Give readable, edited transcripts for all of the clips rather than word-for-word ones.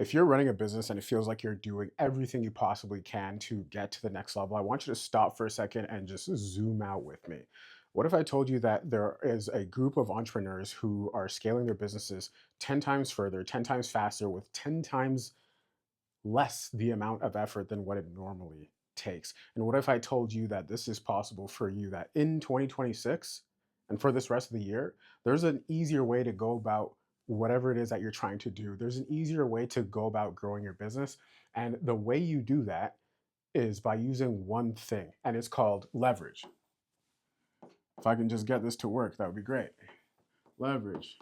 If you're running a business and it feels like you're doing everything you possibly can to get to the next level, I want you to stop for a second and just zoom out with me. What if I told you that there is a group of entrepreneurs who are scaling their businesses 10 times further, 10 times faster, with 10 times less the amount of effort than what it normally takes? And what if I told you that this is possible for you, that in 2026 and for this rest of the year, there's an easier way to go about whatever it is that you're trying to do? There's an easier way to go about growing your business. And the way you do that is by using one thing, and it's called leverage. If I can just get this to work, that would be great. Leverage.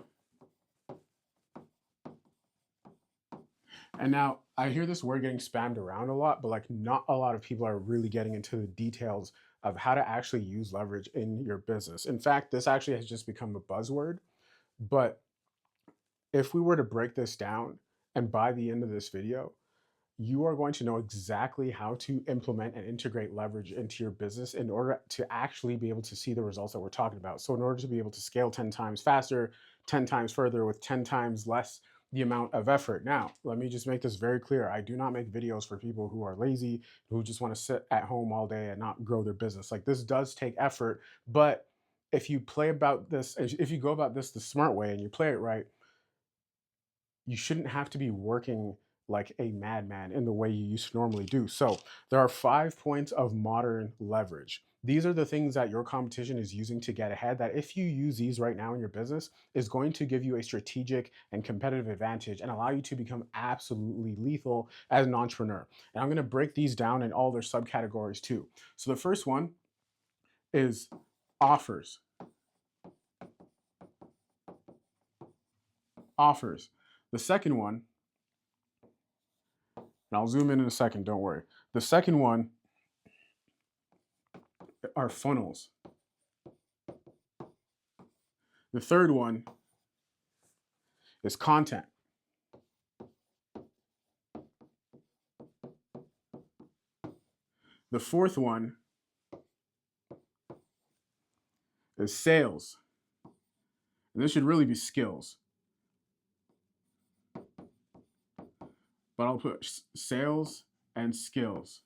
And now I hear this word getting spammed around a lot, but like not a lot of people are really getting into the details of how to actually use leverage in your business. In fact, this actually has just become a buzzword. But if we were to break this down, and by the end of this video, you are going to know exactly how to implement and integrate leverage into your business in order to actually be able to see the results that we're talking about. So, in order to be able to scale 10 times faster, 10 times further with 10 times less the amount of effort. Now, let me just make this very clear. I do not make videos for people who are lazy, who just want to sit at home all day and not grow their business. Like, this does take effort, but if you play about this, if you go about this the smart way and you play it right, you shouldn't have to be working like a madman in the way you used to normally do. So, there are 5 points of modern leverage. These are the things that your competition is using to get ahead, that if you use these right now in your business, is going to give you a strategic and competitive advantage and allow you to become absolutely lethal as an entrepreneur. And I'm going to break these down in all their subcategories too. So, the first one is offers. Offers. The second one, and I'll zoom in a second, don't worry. The second one are funnels. The third one is content. The fourth one is sales. And this should really be skills. But I'll put sales and skills.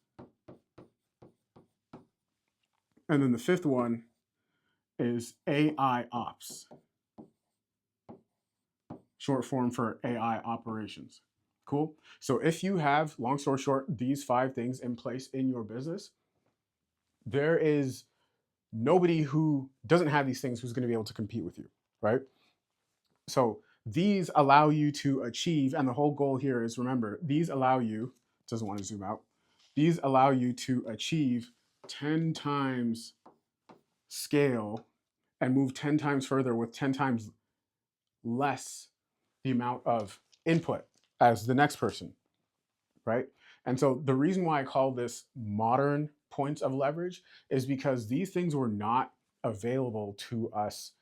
And then the fifth one is AI ops, short form for AI operations. Cool. So if you have, long story short, these 5 things in place in your business, there is nobody who doesn't have these things who's going to be able to compete with you, right? So these allow you to achieve, and the whole goal here is, remember, these allow you, doesn't want to zoom out, these allow you to achieve 10 times scale and move 10 times further with 10 times less the amount of input as the next person, right? And so the reason why I call this modern points of leverage is because these things were not available to us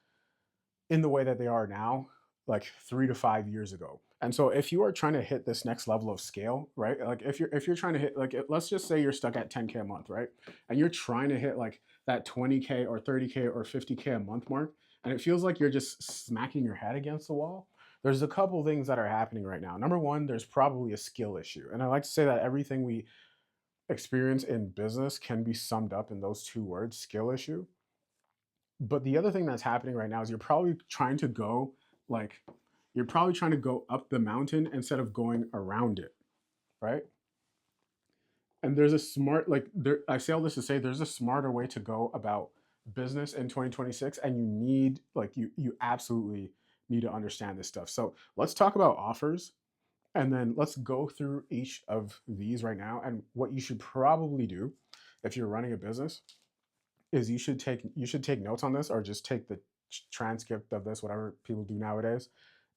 in the way that they are now, like 3 to 5 years ago. And so if you are trying to hit this next level of scale, right? Like if you're trying to hit, like, let's just say you're stuck at 10K a month, right? And you're trying to hit like that 20K or 30K or 50K a month mark, and it feels like you're just smacking your head against the wall. There's a couple things that are happening right now. Number one, there's probably a skill issue. And I like to say that everything we experience in business can be summed up in those 2 words, skill issue. But the other thing that's happening right now is like you're probably trying to go up the mountain instead of going around it, right? And there's a smart, like, there, I say all this to say there's a smarter way to go about business in 2026, and you need, like, you absolutely need to understand this stuff. So let's talk about offers, and then let's go through each of these right now. And what you should probably do if you're running a business is you should take notes on this, or just take the transcript of this, whatever people do nowadays,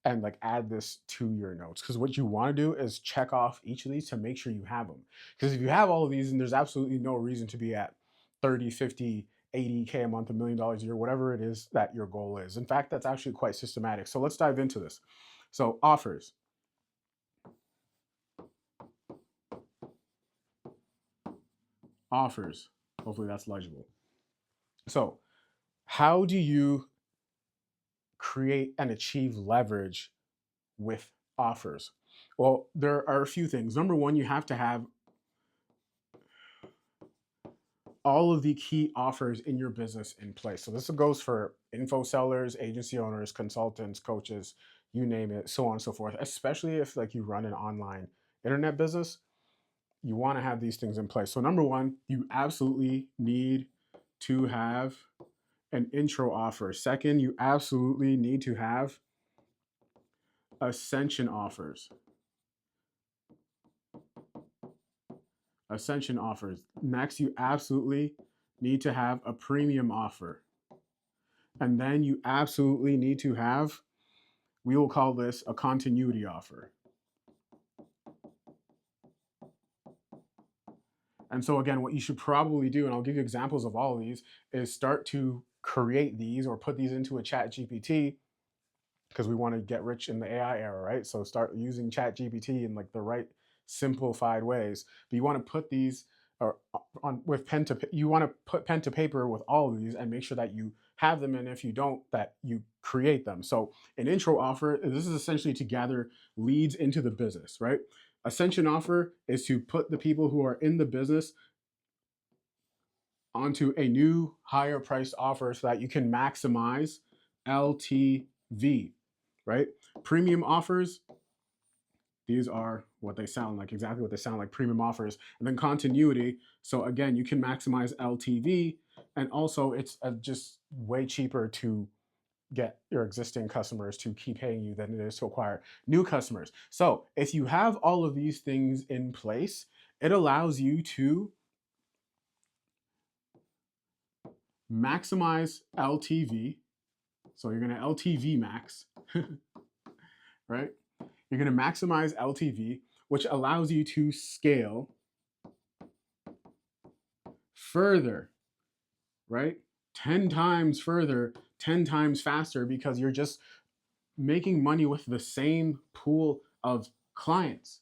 and like add this to your notes. Because what you want to do is check off each of these to make sure you have them. Because if you have all of these, and there's absolutely no reason to be at 30, 50, 80K a month, $1 million a year, whatever it is that your goal is. In fact, that's actually quite systematic. So let's dive into this. So offers. Offers. Hopefully that's legible. So how do you create and achieve leverage with offers? Well, there are a few things. Number one, you have to have all of the key offers in your business in place. So this goes for info sellers, agency owners, consultants, coaches, you name it, so on and so forth. Especially if like you run an online internet business, you want to have these things in place. So number one, you absolutely need to have an intro offer. Second, you absolutely need to have ascension offers. Ascension offers. Next, you absolutely need to have a premium offer. And then you absolutely need to have, we will call this a continuity offer. And so again, what you should probably do, and I'll give you examples of all of these, is start to create these or put these into a chat GPT, because we want to get rich in the AI era, right? So start using chat GPT in like the right simplified ways. But you want to put these or on with pen to, you want to put pen to paper with all of these and make sure that you have them, and if you don't, that you create them. So an intro offer, this is essentially to gather leads into the business, right? Ascension offer is to put the people who are in the business onto a new higher priced offer so that you can maximize LTV, right? Premium offers, these are what they sound like, exactly what they sound like, premium offers. And then continuity, so again, you can maximize LTV, and also it's just way cheaper to get your existing customers to keep paying you than it is to acquire new customers. So if you have all of these things in place, it allows you to maximize LTV. So you're going to LTV max, right? You're going to maximize LTV, which allows you to scale further, right? 10 times further, 10 times faster, because you're just making money with the same pool of clients.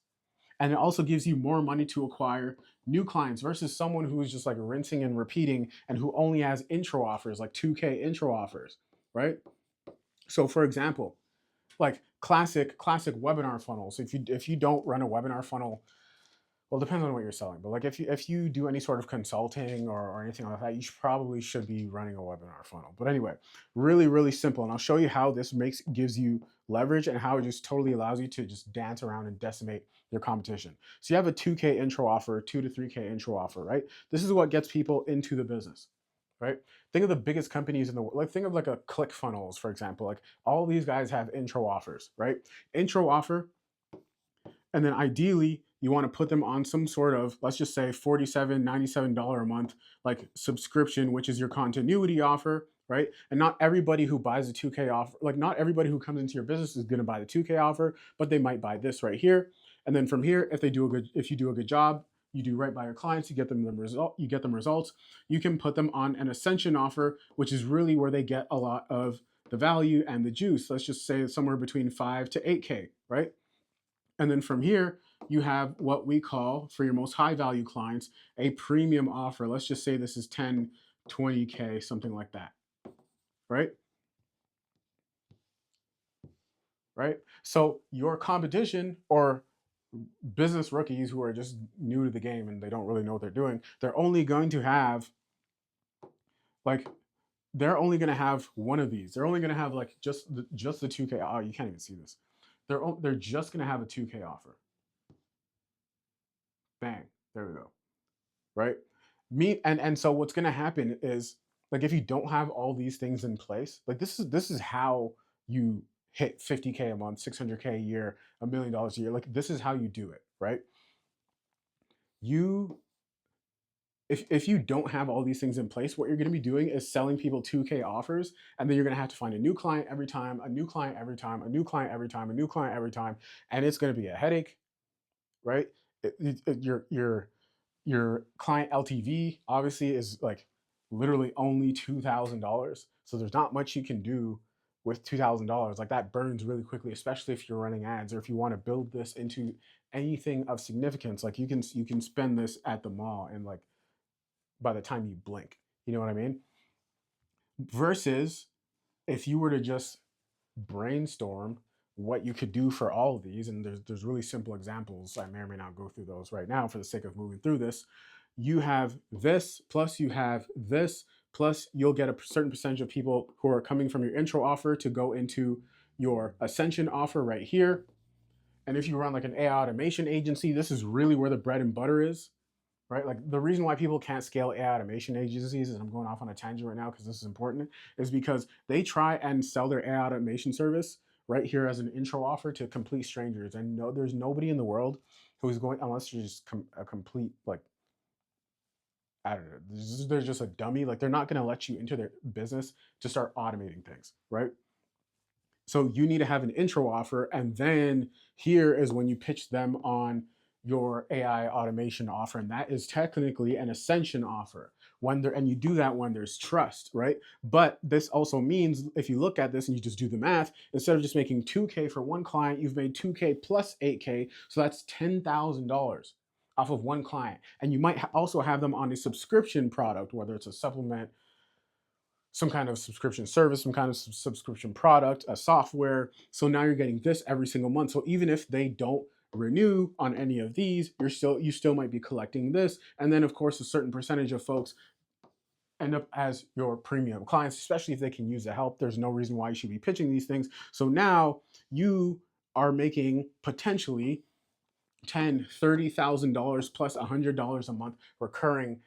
And it also gives you more money to acquire new clients versus someone who is just like rinsing and repeating and who only has intro offers, like 2K intro offers, right? So for example, like classic webinar funnels. If you don't run a webinar funnel, well, it depends on what you're selling. But like if you do any sort of consulting or anything like that, you probably should be running a webinar funnel. But anyway, really, really simple. And I'll show you how this gives you leverage and how it just totally allows you to just dance around and decimate your competition. So you have a 2K intro offer, 2 to 3K intro offer, right? This is what gets people into the business, right? Think of the biggest companies in the world. Like think of like a ClickFunnels, for example. Like all these guys have intro offers, right? Intro offer, and then ideally you want to put them on some sort of, let's just say $47, $97 a month, like subscription, which is your continuity offer, right? And not everybody who buys a 2K offer, like not everybody who comes into your business is going to buy the 2K offer, but they might buy this right here. And then from here, if you do a good job, you do right by your clients, you get them results, you can put them on an ascension offer, which is really where they get a lot of the value and the juice. Let's just say somewhere between 5 to 8K, right? And then from here, you have what we call, for your most high value clients, a premium offer. Let's just say this is 10, 20K, something like that, right? Right? So your competition or business rookies who are just new to the game and they don't really know what they're doing, they're only going to have like, they're only going to have one of these. They're only going to have like just the 2K. Oh, you can't even see this. They're just going to have a 2K offer. Bang. There we go. Right? And so what's going to happen is, like, if you don't have all these things in place, like this is how you hit 50K a month, 600K a year, $1 million a year. Like this is how you do it, right? You if you don't have all these things in place, what you're going to be doing is selling people 2K offers, and then you're going to have to find a new client every time, a new client every time, a new client every time, a new client every time, and it's going to be a headache, right? Your client LTV obviously is like literally only $2,000. So there's not much you can do with $2,000. Like that burns really quickly, especially if you're running ads or if you want to build this into anything of significance. Like you can spend this at the mall and like by the time you blink, you know what I mean? Versus if you were to just brainstorm what you could do for all of these, and there's really simple examples. I may or may not go through those right now for the sake of moving through this. You have this, plus you have this, plus you'll get a certain percentage of people who are coming from your intro offer to go into your ascension offer right here. And if you run like an AI automation agency, this is really where the bread and butter is, right? Like the reason why people can't scale AI automation agencies, and I'm going off on a tangent right now because this is important, is because they try and sell their AI automation service right here as an intro offer to complete strangers. And no, there's nobody in the world who's going, unless you're just a complete, like, I don't know, they're just a dummy. Like they're not going to let you into their business to start automating things, right? So you need to have an intro offer, and then here is when you pitch them on your AI automation offer, and that is technically an ascension offer. When there, and you do that when there's trust, right? But this also means if you look at this and you just do the math, instead of just making 2K for one client, you've made 2K plus 8K, so that's $10,000 off of one client. And you might also have them on a subscription product, whether it's a supplement, some kind of subscription service, some kind of subscription product, a software. So now you're getting this every single month. So even if they don't renew on any of these, you still might be collecting this. And then of course a certain percentage of folks end up as your premium clients, especially if they can use the help. There's no reason why you should be pitching these things. So now you are making potentially $10,000, $30,000 plus $100 a month recurring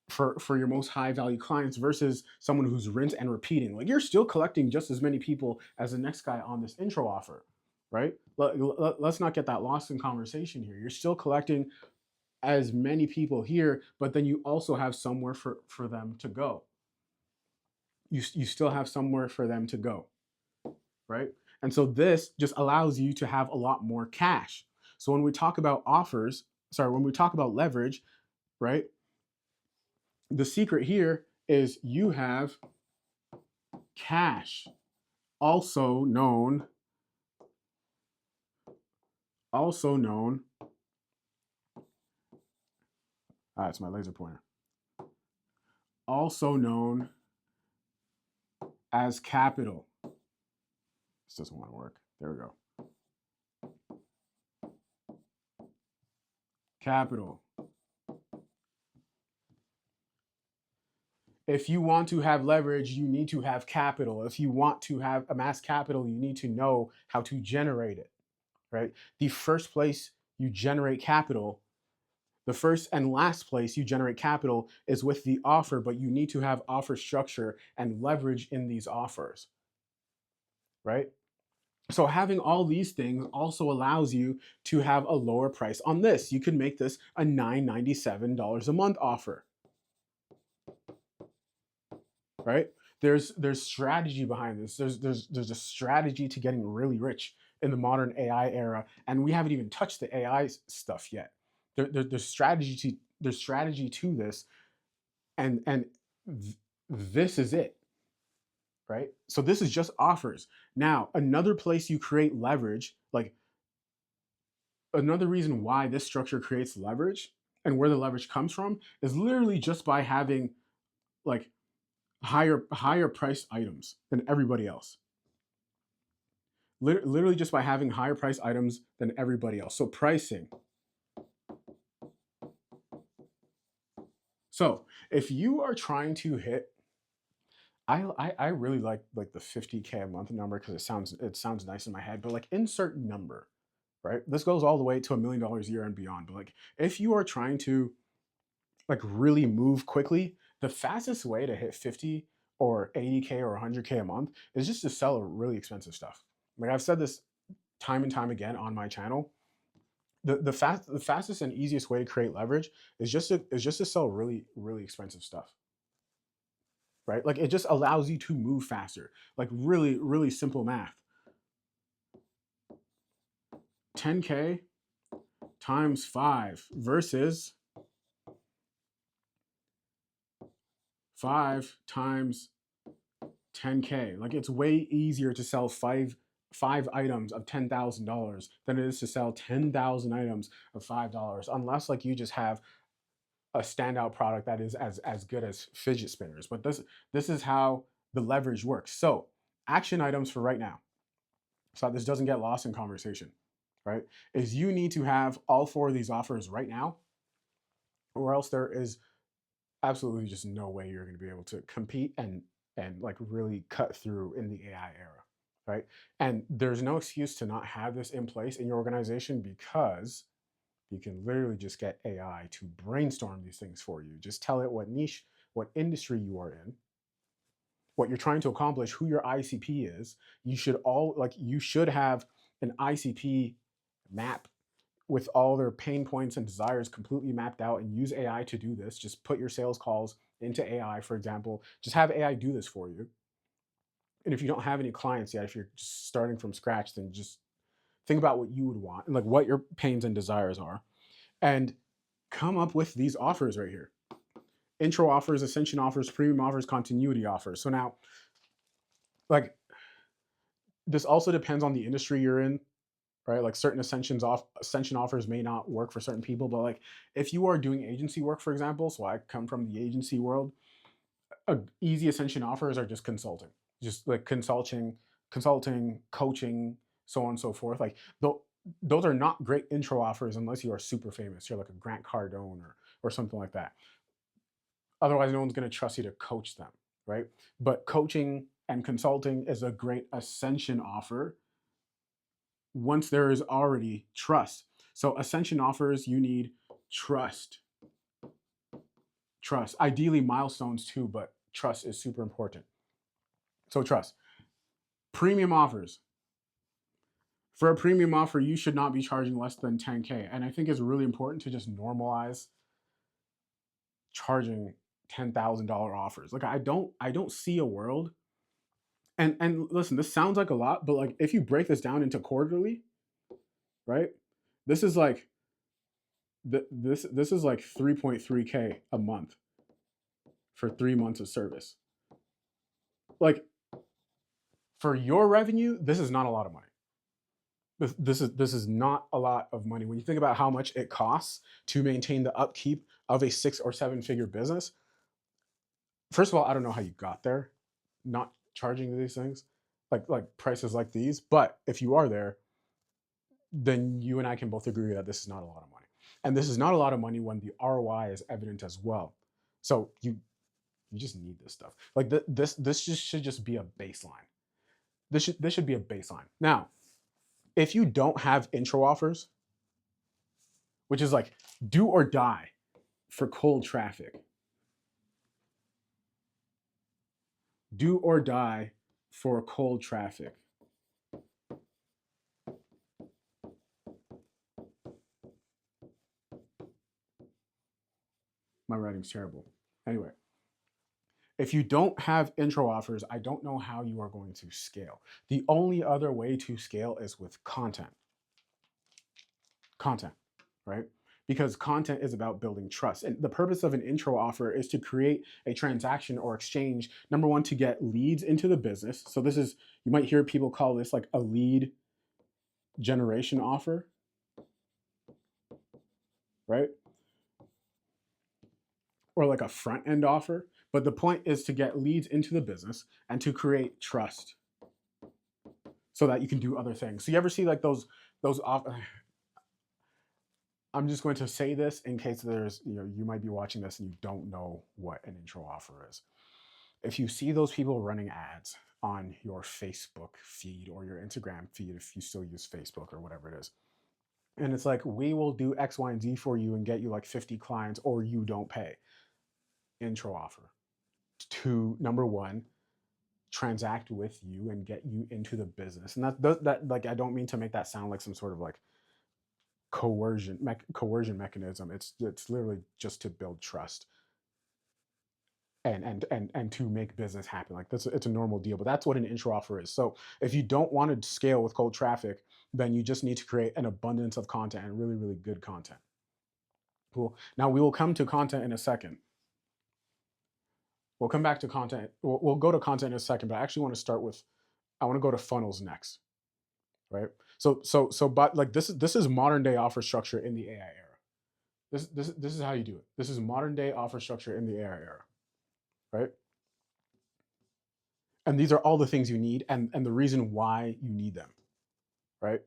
for your most high value clients versus someone who's rinse and repeating. Like you're still collecting just as many people as the next guy on this intro offer, right? Let's not get that lost in conversation here. You're still collecting as many people here, but then you also have somewhere for them to go. You still have somewhere for them to go, right? And so this just allows you to have a lot more cash. So when we talk about when we talk about leverage, right? The secret here is you have cash, also known, it's my laser pointer, also known as capital. This doesn't want to work. There we go. Capital. If you want to have leverage, you need to have capital. If you want to have amass capital, you need to know how to generate it, right? The first place you generate capital, the first and last place you generate capital is with the offer, but you need to have offer structure and leverage in these offers, right? So having all these things also allows you to have a lower price on this. You could make this a $997 a month offer, right? There's strategy behind this. There's a strategy to getting really rich in the modern AI era, and we haven't even touched the AI stuff yet. There's strategy to this, and this is it, right? So this is just offers. Now another place you create leverage, like another reason why this structure creates leverage and where the leverage comes from is literally just by having like higher priced items than everybody else. Literally just by having higher price items than everybody else. So pricing. So if you are trying to hit, I really like the 50K a month number because it sounds nice in my head, but like insert number, right? This goes all the way to $1 million a year and beyond. But like if you are trying to like really move quickly, the fastest way to hit 50 or 80K or 100K a month is just to sell really expensive stuff. Like I've said this time and time again on my channel. The fastest and easiest way to create leverage is just to sell really expensive stuff, right? Like it just allows you to move faster. Like really simple math. 10K times 5 versus 5 times 10K. Like it's way easier to sell five items of $10,000 than it is to sell 10,000 items of $5, unless like you just have a standout product that is as good as fidget spinners. But this is how the leverage works. So action items for right now. so that this doesn't get lost in conversation, right? Is you need to have all four of these offers right now, or else there is absolutely just no way you're going to be able to compete and like really cut through in the AI era, right? And there's no excuse to not have this in place in your organization, because you can literally just get AI to brainstorm these things for you. Just tell it what niche, what industry you are in, what you're trying to accomplish, who your ICP is. You should have an ICP map with all their pain points and desires completely mapped out, and use AI to do this. Just put your sales calls into AI, for example. Just have AI do this for you. And if you don't have any clients yet, if you're just starting from scratch, then just think about what you would want and like what your pains and desires are, and come up with these offers right here. Intro offers, ascension offers, premium offers, continuity offers. So now, like, this also depends on the industry you're in, right? Like certain ascension offers may not work for certain people, but like if you are doing agency work, for example, so I come from the agency world, easy ascension offers are just consulting, just like consulting, coaching, so on and so forth. Like those are not great intro offers unless you are super famous. You're like a Grant Cardone or something like that. Otherwise, no one's going to trust you to coach them, right? But coaching and consulting is a great ascension offer once there is already trust. So ascension offers, you need trust. Trust. Ideally milestones too, but trust is super important. So trust. Premium offers. For a premium offer, you should not be charging less than 10K. And I think it's really important to just normalize charging $10,000 offers. Like I don't see a world. And listen, this sounds like a lot, but like if you break this down into quarterly, right? This is like this is like 3.3K a month for 3 months of service. Like for your revenue, this is not a lot of money. This is not a lot of money when you think about how much it costs to maintain the upkeep of a 6 or 7 figure business. First of all, I don't know how you got there, not charging these things, like prices like these. But if you are there, then you and I can both agree that this is not a lot of money. And this is not a lot of money when the ROI is evident as well. So you just need this stuff. Like this just should just be a baseline. This should be a baseline. Now, if you don't have intro offers, which is like do or die for cold traffic, do or die for cold traffic. My writing's terrible. Anyway, if you don't have intro offers, I don't know how you are going to scale. The only other way to scale is with content. Content, right? Because content is about building trust. And the purpose of an intro offer is to create a transaction or exchange. Number one, to get leads into the business. So this is, you might hear people call this like a lead generation offer, right? Or like a front end offer. But the point is to get leads into the business and to create trust so that you can do other things. So you ever see like those I'm just going to say this in case there's, you might be watching this and you don't know what an intro offer is. If you see those people running ads on your Facebook feed or your Instagram feed, if you still use Facebook or whatever it is, and it's like, we will do X, Y, and Z for you and get you like 50 clients or you don't pay. Intro offer to, number one, transact with you and get you into the business. And that like, I don't mean to make that sound like some sort of like coercion mechanism. It's literally just to build trust and to make business happen. Like that's, it's a normal deal, but that's what an intro offer is. So if you don't want to scale with cold traffic, then you just need to create an abundance of content and really, really good content. Cool. Now we will come to content in a second. We'll come back to content. We'll go to content in a second, but I actually want to start with, I want to go to funnels next, right? But like this is modern day offer structure in the AI era. This is how you do it. This is modern day offer structure in the AI era, right? And these are all the things you need and the reason why you need them. right?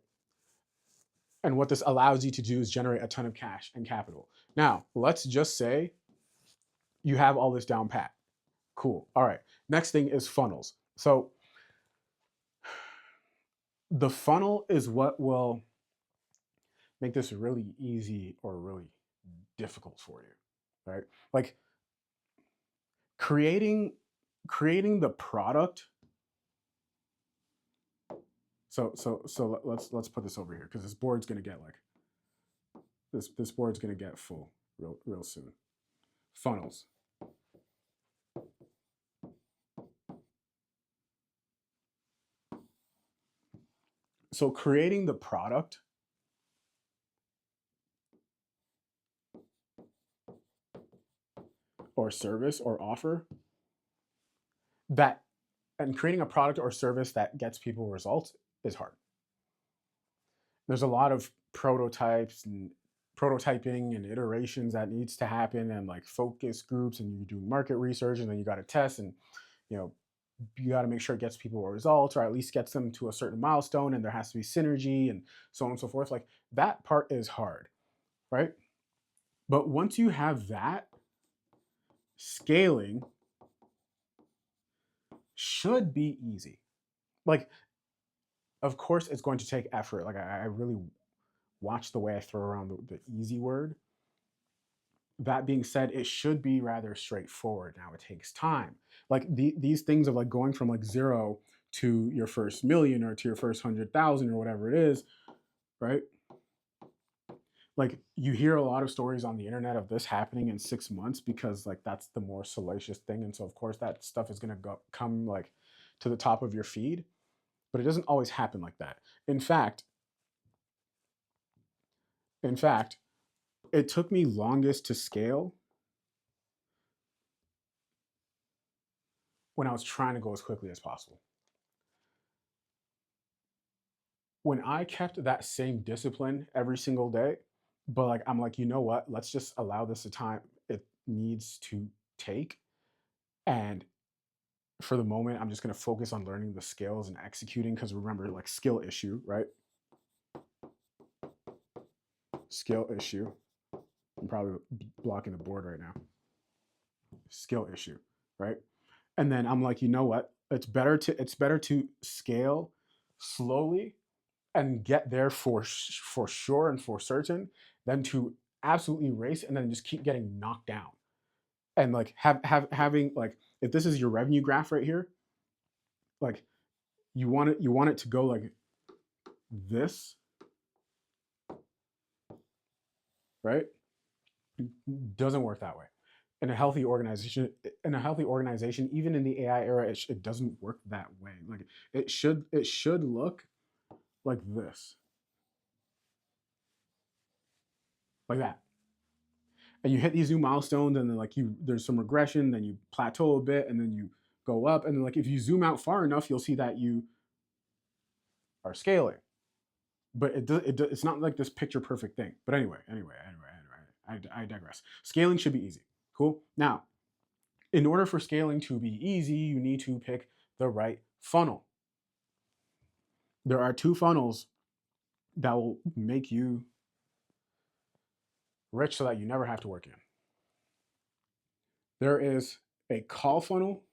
And what this allows you to do is generate a ton of cash and capital. Now, let's just say you have all this down pat. Cool. All right. Next thing is funnels. So the funnel is what will make this really easy or really difficult for you, right? Like creating the product. So let's put this over here because this board's gonna get like this board's gonna get full real soon. Funnels. So creating the product or service or offer that, and creating a product or service that gets people results is hard. There's a lot of prototypes and prototyping and iterations that needs to happen, and like focus groups, and you do market research, and then you got to test, and you know you got to make sure it gets people results, or at least gets them to a certain milestone, and there has to be synergy and so on and so forth. Like that part is hard, right? But once you have that, scaling should be easy. Like, of course, it's going to take effort. Like, I really watch the way I throw around the easy word. That being said, it should be rather straightforward. Now, it takes time. Like these things of like going from like zero to your first million or to your first 100,000 or whatever it is, right? Like you hear a lot of stories on the internet of this happening in 6 months because like that's the more salacious thing, and so of course that stuff is gonna come like to the top of your feed, but it doesn't always happen like that. In fact, in fact, it took me longest to scale when I was trying to go as quickly as possible. When I kept that same discipline every single day, but like I'm like, you know what? Let's just allow this the time it needs to take. And for the moment, I'm just going to focus on learning the skills and executing because remember, like skill issue, right? Skill issue. I'm probably blocking the board right now. Skill issue, right? And then I'm like, you know what? It's better to scale slowly and get there for sure and for certain than to absolutely race and then just keep getting knocked down. And like having like if this is your revenue graph right here, like you want it to go like this, right? Doesn't work that way. In a healthy organization, even in the AI era, it doesn't work that way. Like it should look like this, like that. And you hit these new milestones, and then like there's some regression, then you plateau a bit, and then you go up, and then like if you zoom out far enough, you'll see that you are scaling. But it's not like this picture perfect thing. But anyway, I digress. Scaling should be easy. Cool. Now, in order for scaling to be easy, you need to pick the right funnel. There are two funnels that will make you rich so that you never have to work in. There is a call funnel.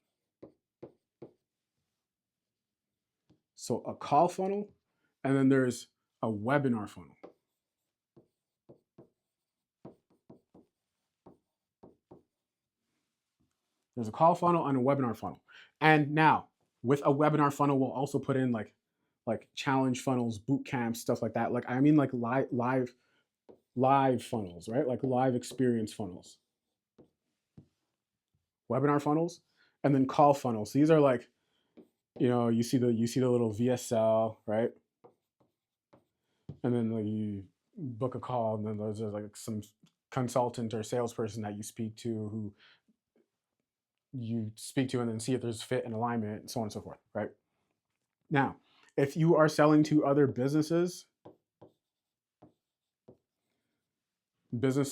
So a call funnel, and then there's a webinar funnel. There's a call funnel and a webinar funnel. And now with a webinar funnel, we'll also put in like challenge funnels, boot camps, stuff like that. Like I mean like live funnels, right? Like live experience funnels. Webinar funnels, and then call funnels. These are like, you see the little VSL, right? And then like you book a call, and then those are like some consultant or salesperson that you speak to and then see if there's fit and alignment and so on and so forth, right? Now, if you are selling to other business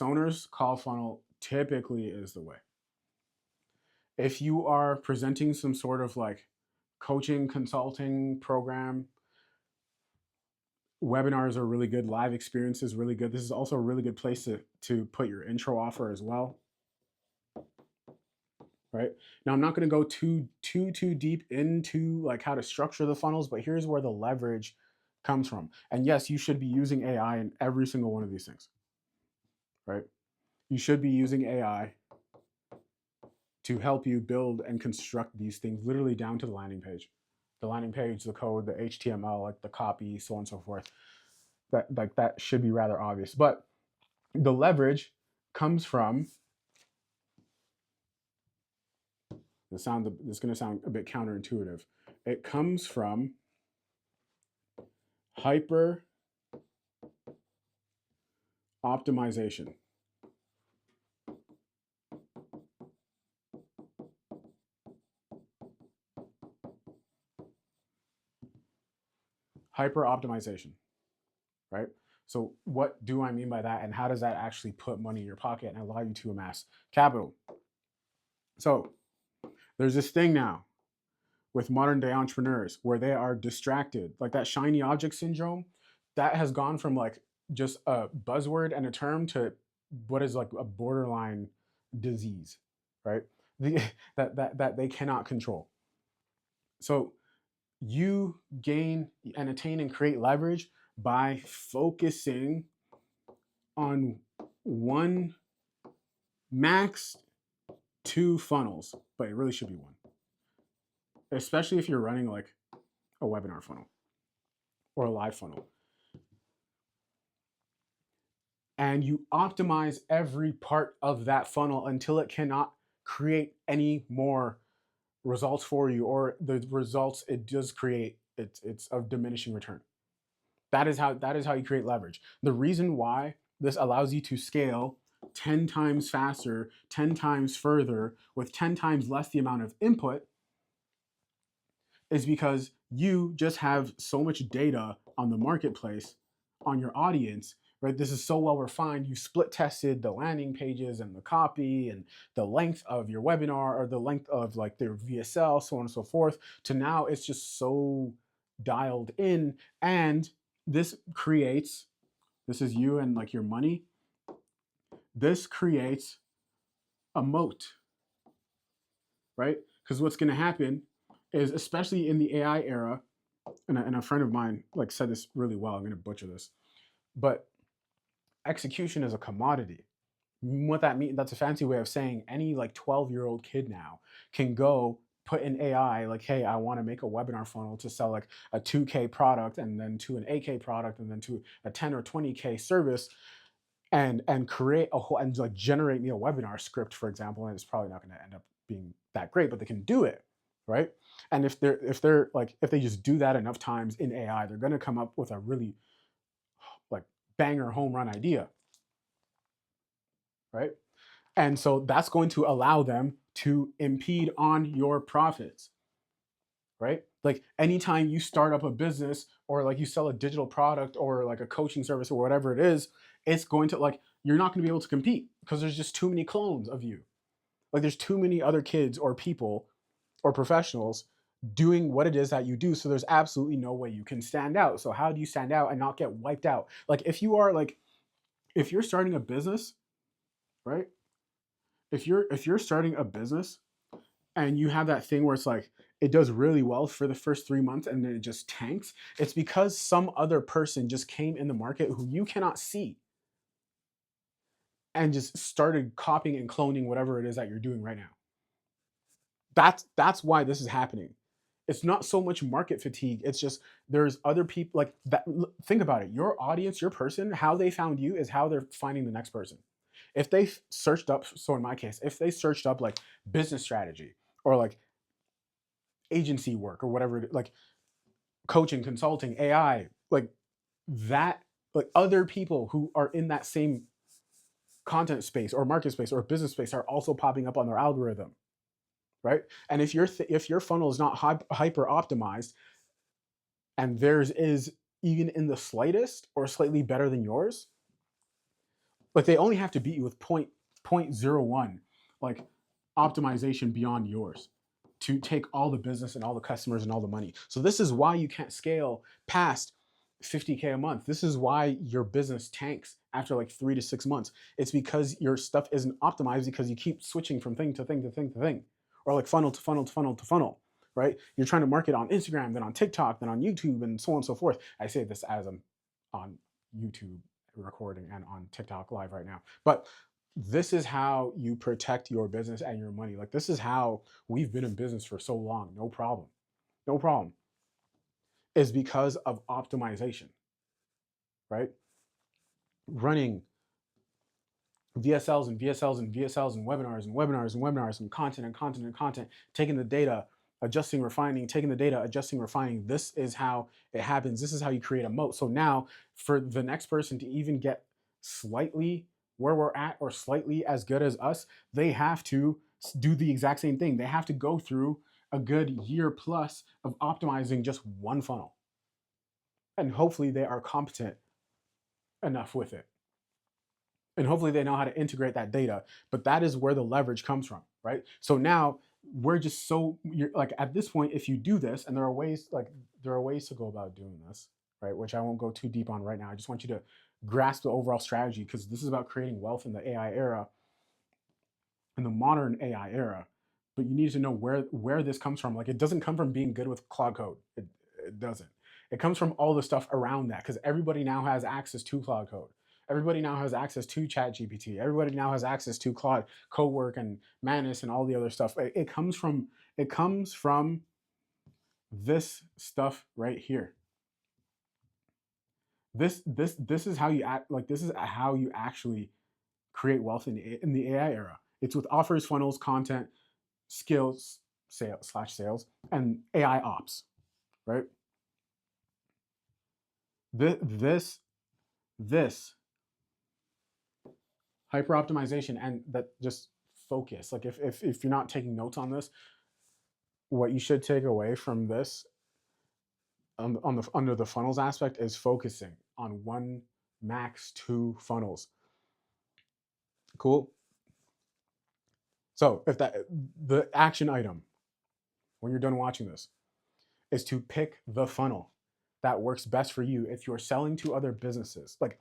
owners, call funnel typically is the way. If you are presenting some sort of like coaching consulting program, Webinars are really good. Live experiences really good. This is also a really good place to put your intro offer as well. Right now, I'm not going to go too deep into like how to structure the funnels, but here's where the leverage comes from. And yes, you should be using AI in every single one of these things. Right? You should be using AI to help you build and construct these things, literally down to the landing page. The landing page, the code, the HTML, like the copy, so on and so forth. That should be rather obvious. But the leverage comes from this is going to sound a bit counterintuitive. It comes from hyper optimization. Hyper optimization, right? So what do I mean by that, and how does that actually put money in your pocket and allow you to amass capital? So there's this thing now with modern day entrepreneurs where they are distracted, like that shiny object syndrome. That has gone from like just a buzzword and a term to what is like a borderline disease, right? The, that they cannot control. So you gain and attain and create leverage by focusing on one, max two funnels, but it really should be one, especially if you're running like a webinar funnel or a live funnel. And you optimize every part of that funnel until it cannot create any more results for you, or the results it does create, it's of diminishing return. That is how you create leverage. The reason why this allows you to scale 10 times faster, 10 times further, with 10 times less the amount of input is because you just have so much data on the marketplace, on your audience, right? This is so well refined. You split tested the landing pages and the copy and the length of your webinar, or the length of like their VSL, so on and so forth, to now it's just so dialed in. And this is you and like your money. This creates a moat, right? Because what's going to happen is, especially in the AI era, and a friend of mine like said this really well. I'm going to butcher this, but execution is a commodity. What that means, that's a fancy way of saying any like 12-year-old kid now can go put in AI like, hey, I want to make a webinar funnel to sell like a 2K product, and then to an 8K product, and then to a 10 or 20K service, and create a whole, and like generate me a webinar script, for example. And it's probably not going to end up being that great, but they can do it, right? And if they just do that enough times in AI, they're going to come up with a really like banger home run idea, right? And so that's going to allow them to impede on your profits, right? Like anytime you start up a business, or like you sell a digital product, or like a coaching service, or whatever it is, it's going to like, you're not going to be able to compete because there's just too many clones of you. Like there's too many other kids or people or professionals doing what it is that you do. So there's absolutely no way you can stand out. So how do you stand out and not get wiped out? Like if you're starting a business, right? If you're starting a business and you have that thing where it's like it does really well for the first 3 months and then it just tanks, it's because some other person just came in the market who you cannot see and just started copying and cloning whatever it is that you're doing right now. That's why this is happening. It's not so much market fatigue. It's just there's other people like that. Think about it. Your audience, your person, how they found you is how they're finding the next person. If they searched up, so in my case, if they searched up like business strategy, or like agency work, or whatever, like coaching, consulting, AI, like that, like other people who are in that same content space or market space or business space are also popping up on their algorithm, right? And if your funnel is not hyper optimized, and theirs is even in the slightest or slightly better than yours, but they only have to beat you with 0.01 like optimization beyond yours to take all the business and all the customers and all the money. So this is why you can't scale past 50K a month. This is why your business tanks after like 3 to 6 months. It's because your stuff isn't optimized because you keep switching from thing to thing to thing to thing, or like funnel to funnel to funnel to funnel, right? You're trying to market on Instagram, then on TikTok, then on YouTube, and so on and so forth. I say this as I'm on YouTube recording and on TikTok live right now. But this is how you protect your business and your money. Like, this is how we've been in business for so long. No problem. No problem. Is because of optimization, right? Running VSLs and VSLs and VSLs and webinars and webinars and webinars and content and content and content, taking the data, adjusting, refining, taking the data, adjusting, refining. This is how it happens. This is how you create a moat. So now for the next person to even get slightly where we're at or slightly as good as us, they have to do the exact same thing. They have to go through a good year plus of optimizing just one funnel. And hopefully they are competent enough with it. And hopefully they know how to integrate that data. But that is where the leverage comes from, right? So now we're just you're like, at this point, if you do this, and there are ways to go about doing this, right? Which I won't go too deep on right now. I just want you to grasp the overall strategy, because this is about creating wealth in the AI era, in the modern AI era. But you need to know where this comes from. Like, it doesn't come from being good with Claude Code. It doesn't. It comes from all the stuff around that, because everybody now has access to Claude Code. Everybody now has access to ChatGPT. Everybody now has access to Claude, Cowork, and Manus, and all the other stuff. It comes from this stuff right here. This is how you act. Like, this is how you actually create wealth in the AI era. It's with offers, funnels, content, skills, sales, and AI ops, right? This hyper optimization, and that just focus. Like, if you're not taking notes on this, what you should take away from this on the under the funnels aspect is focusing on one, max two funnels. Cool. So if the action item when you're done watching this is to pick the funnel that works best for you. If you're selling to other businesses, like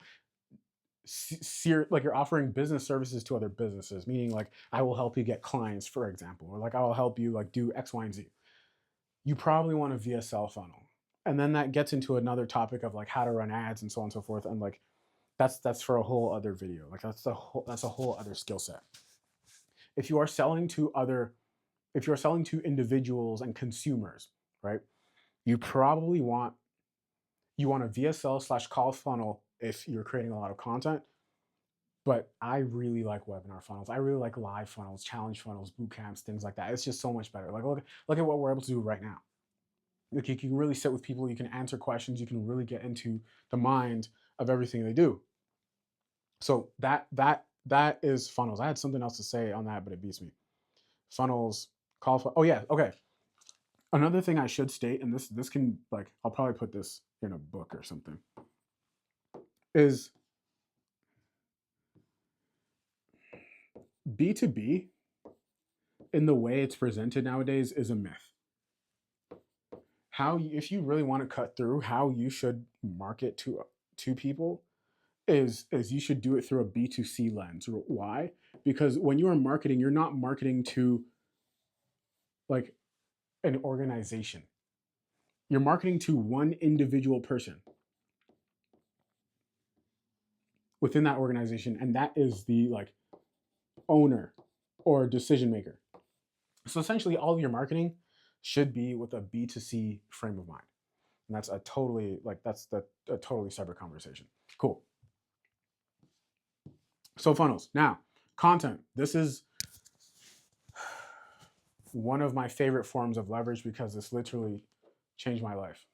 you're offering business services to other businesses, meaning like, I will help you get clients, for example, or like, I will help you like do X, Y, and Z. You probably want a VSL funnel. And then that gets into another topic of like how to run ads and so on and so forth. And like, that's for a whole other video. Like, that's a whole other skill set. If you are selling to individuals and consumers, right? You probably want a VSL / call funnel if you're creating a lot of content. But I really like webinar funnels. I really like live funnels, challenge funnels, boot camps, things like that. It's just so much better. Like, look at what we're able to do right now. Like, you can really sit with people, you can answer questions, you can really get into the mind of everything they do. So that is funnels. I had something else to say on that, but it beats me. Funnels, oh yeah, okay. Another thing I should state, and this can, like, I'll probably put this in a book or something, is B2B in the way it's presented nowadays is a myth. If you really want to cut through, how you should market to people is you should do it through a B2C lens. Why? Because when you are marketing, you're not marketing to like an organization. You're marketing to one individual person within that organization, and that is the like owner or decision maker. So essentially, all of your marketing should be with a B2C frame of mind, and that's a totally separate conversation. Cool. So funnels. Now, content. This is one of my favorite forms of leverage because this literally changed my life.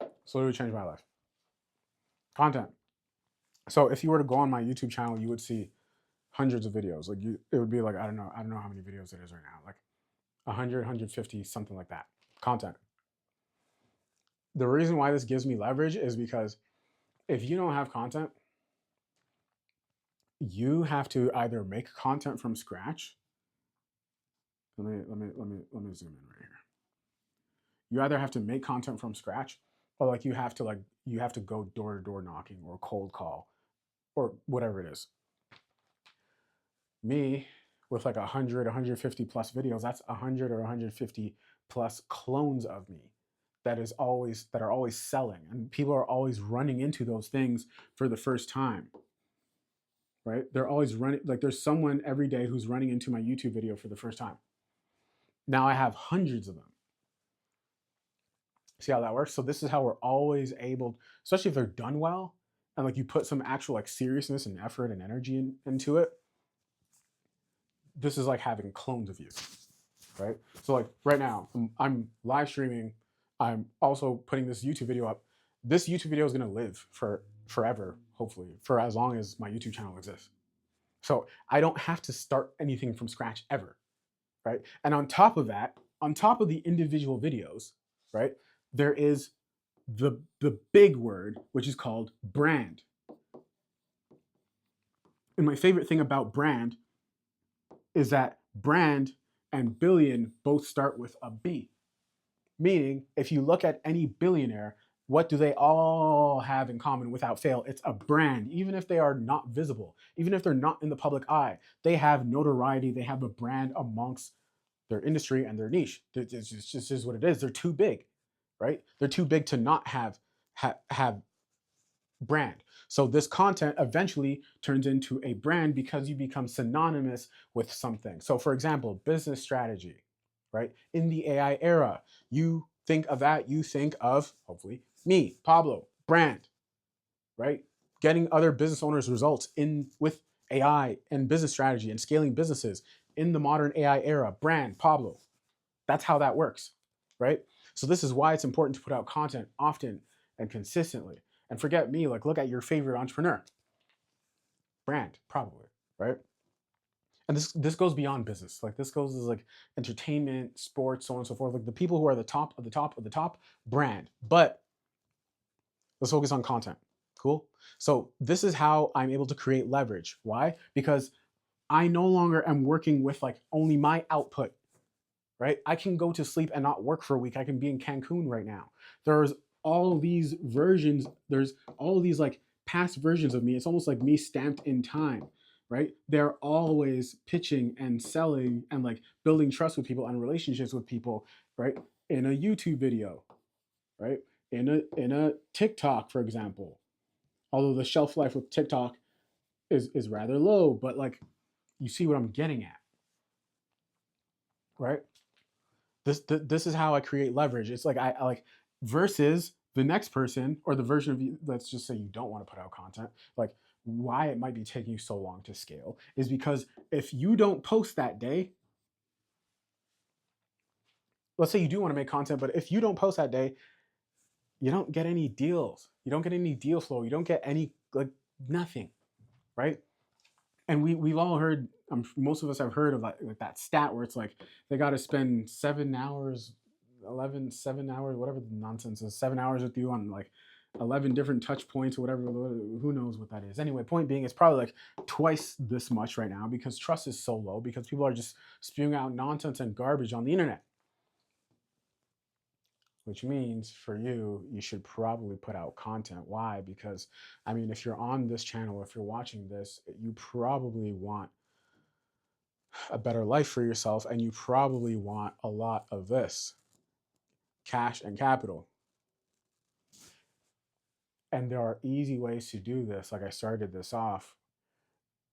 It's literally changed my life. Content. So if you were to go on my YouTube channel, you would see hundreds of videos. Like, it would be like, I don't know how many videos it is right now. Like 100, 150, something like that. Content. The reason why this gives me leverage is because if you don't have content, you have to either make content from scratch. Let me zoom in right here. You either have to make content from scratch, or like you have to go door to door knocking or cold call or whatever it is. Me with like 100, 150 plus videos, that's 100 or 150 plus clones of me that are always selling, and people are always running into those things for the first time, right? They're always running, like there's someone every day who's running into my YouTube video for the first time. Now I have hundreds of them. See how that works? So this is how we're always able, especially if they're done well, and like you put some actual like seriousness and effort and energy into it. This is like having clones of you, right? So like right now, I'm live streaming. I'm also putting this YouTube video up. This YouTube video is gonna live for forever, hopefully, for as long as my YouTube channel exists. So I don't have to start anything from scratch ever, right? And on top of that, on top of the individual videos, right, there is the big word, which is called brand. And my favorite thing about brand is that brand and billion both start with a B. Meaning, if you look at any billionaire, what do they all have in common without fail? It's a brand. Even if they are not visible, even if they're not in the public eye, they have notoriety, they have a brand amongst their industry and their niche. It just is what it is. They're too big, right? They're too big to not have brand. So this content eventually turns into a brand because you become synonymous with something. So for example, business strategy, right? In the AI era, you think of that, you think of, hopefully, me, Pablo, brand, right? Getting other business owners results in with AI and business strategy and scaling businesses in the modern AI era, brand, Pablo. That's how that works, right? So this is why it's important to put out content often and consistently. And forget me, like look at your favorite entrepreneur. Brand, probably, right? And this goes beyond business. Like this goes as like entertainment, sports, so on and so forth. Like the people who are the top of the top of the top, brand. But let's focus on content. Cool? So this is how I'm able to create leverage. Why? Because I no longer am working with like only my output, right? I can go to sleep and not work for a week. I can be in Cancun right now. There's all these versions, there's all these like past versions of me. It's almost like me stamped in time, right? They're always pitching and selling and like building trust with people and relationships with people, right? In a YouTube video, right? In a TikTok, for example. Although the shelf life with TikTok is rather low, but like you see what I'm getting at, right? This is how I create leverage. It's like I like versus the next person or the version of you. Let's just say you don't want to put out content. Like why it might be taking you so long to scale is because if you don't post that day, let's say you do want to make content, but if you don't post that day, you don't get any deals. You don't get any deal flow. You don't get any like nothing, right? And we've all heard. Most of us have heard of like that stat where it's like they got to spend 7 hours, 7 hours, whatever the nonsense is, 7 hours with you on like 11 different touch points or whatever. Who knows what that is? Anyway, point being, it's probably like twice this much right now because trust is so low because people are just spewing out nonsense and garbage on the internet. Which means for you, you should probably put out content. Why? Because, I mean, if you're on this channel, if you're watching this, you probably want a better life for yourself and you probably want a lot of this cash and capital. And there are easy ways to do this, like I started this off,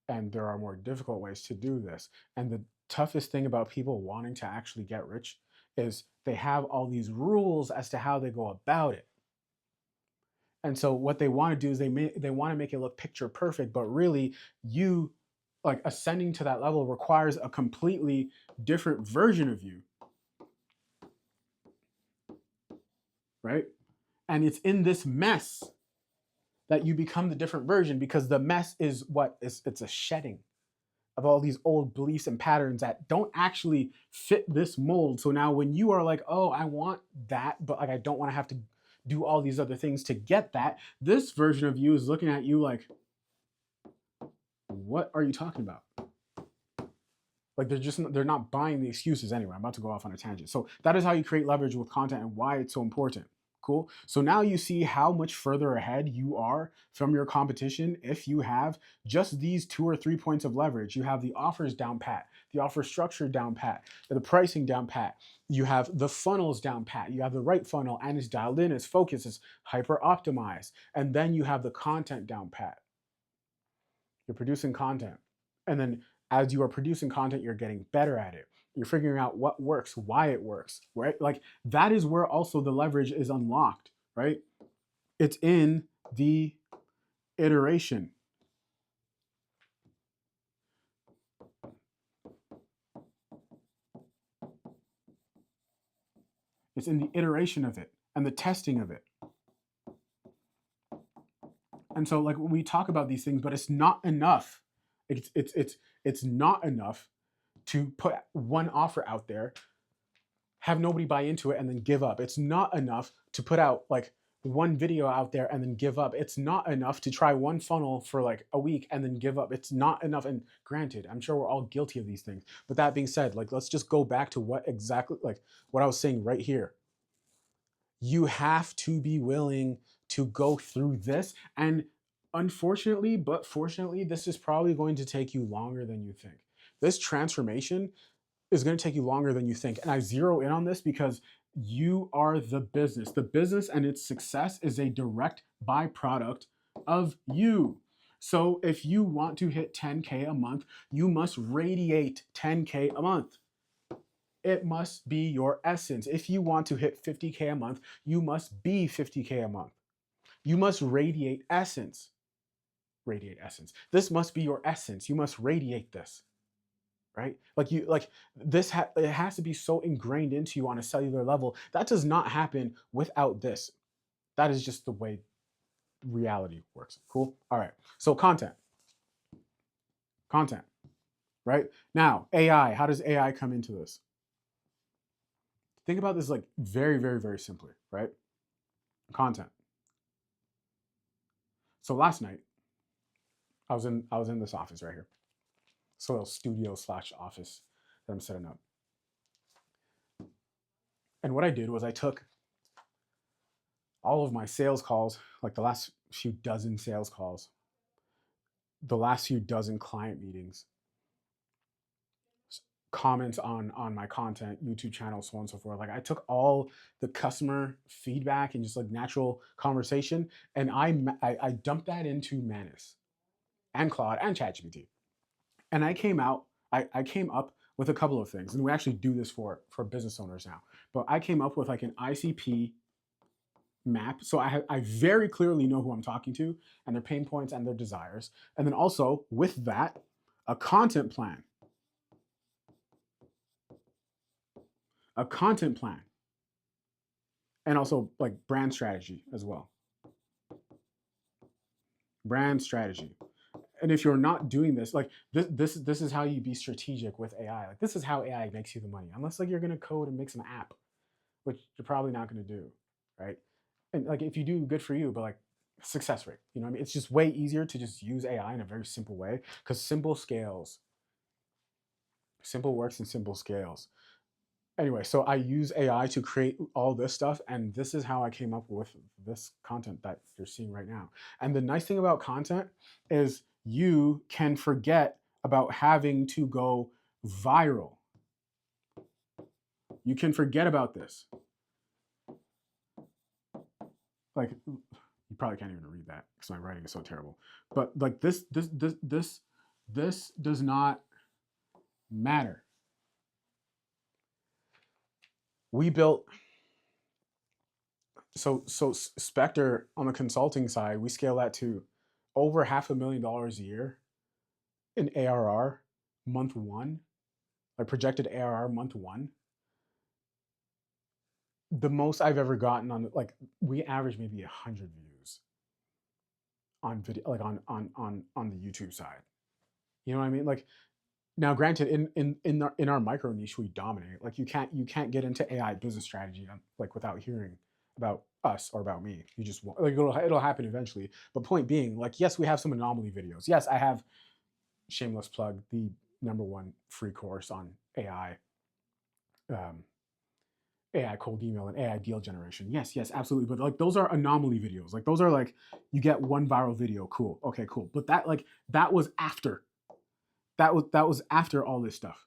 and there are more difficult ways to do this. And the toughest thing about people wanting to actually get rich is they have all these rules as to how they go about it. And so what they want to do is they want to make it look picture perfect, but really you like ascending to that level requires a completely different version of you. Right? And it's in this mess that you become the different version because the mess is what is it's a shedding of all these old beliefs and patterns that don't actually fit this mold. So now when you are like, oh, I want that, but like I don't want to have to do all these other things to get that, this version of you is looking at you like, what are you talking about? Like they're not buying the excuses anyway. I'm about to go off on a tangent. So that is how you create leverage with content and why it's so important. Cool. So now you see how much further ahead you are from your competition if you have just these 2 or 3 points of leverage. You have the offers down pat, the offer structure down pat, the pricing down pat. You have the funnels down pat. You have the right funnel and it's dialed in, it's focused, it's hyper optimized. And then you have the content down pat. You're producing content. And then as you are producing content, you're getting better at it. You're figuring out what works, why it works, right? Like that is where also the leverage is unlocked, right? It's in the iteration. It's in the iteration of it and the testing of it. And so like when we talk about these things, but it's not enough. It's not enough to put one offer out there, have nobody buy into it, and then give up. It's not enough to put out like one video out there and then give up. It's not enough to try one funnel for like a week and then give up. It's not enough. And granted, I'm sure we're all guilty of these things. But that being said, like let's just go back to what exactly like what I was saying right here. You have to be willing to go through this. And unfortunately, but fortunately, this is probably going to take you longer than you think. This transformation is going to take you longer than you think. And I zero in on this because you are the business. The business and its success is a direct byproduct of you. So if you want to hit 10K a month, you must radiate 10K a month. It must be your essence. If you want to hit 50K a month, you must be 50K a month. You must radiate essence. Radiate essence. This must be your essence. You must radiate this. Right? Like you like this it has to be so ingrained into you on a cellular level. That does not happen without this. That is just the way reality works. Cool? All right. So content. Content. Right? Now, AI, how does AI come into this? Think about this like very, very, very simply, right? Content. So last night, I was in this office right here. So a studio / office that I'm setting up. And what I did was I took all of my sales calls, like the last few dozen sales calls, the last few dozen client meetings, comments on my content, YouTube channel, so on and so forth. Like I took all the customer feedback and just like natural conversation, and I dumped that into Manus and Claude and ChatGPT, and I came up with a couple of things, and we actually do this for business owners now. But I came up with like an ICP map, so I very clearly know who I'm talking to and their pain points and their desires, and then also with that, a content plan. A content plan, and also like brand strategy as well. Brand strategy. And if you're not doing this, like this is how you be strategic with AI. Like this is how AI makes you the money. Unless like you're gonna code and make some app, which you're probably not gonna do, right? And like if you do, good for you. But like success rate, you know what I mean? It's just way easier to just use AI in a very simple way because simple scales. Simple works and simple scales. Anyway, so I use AI to create all this stuff, and this is how I came up with this content that you're seeing right now. And the nice thing about content is you can forget about having to go viral. You can forget about this. Like you probably can't even read that because my writing is so terrible. But like this does not matter. We built so Spectre on the consulting side, we scale that to over $500,000 a year in ARR month one, like projected ARR month one. The most I've ever gotten on like we average maybe 100 views on video, like on the YouTube side. You know what I mean? Like now, granted, in our micro niche, we dominate. Like you can't get into AI business strategy like without hearing about us or about me. You just won't, like it'll happen eventually. But point being, like yes, we have some anomaly videos. Yes, I have shameless plug the #1 free course on AI, um, AI cold email and AI deal generation. Yes, yes, absolutely. But like those are anomaly videos. Like those are like you get one viral video, cool, okay, cool. But that was after that was after all this stuff.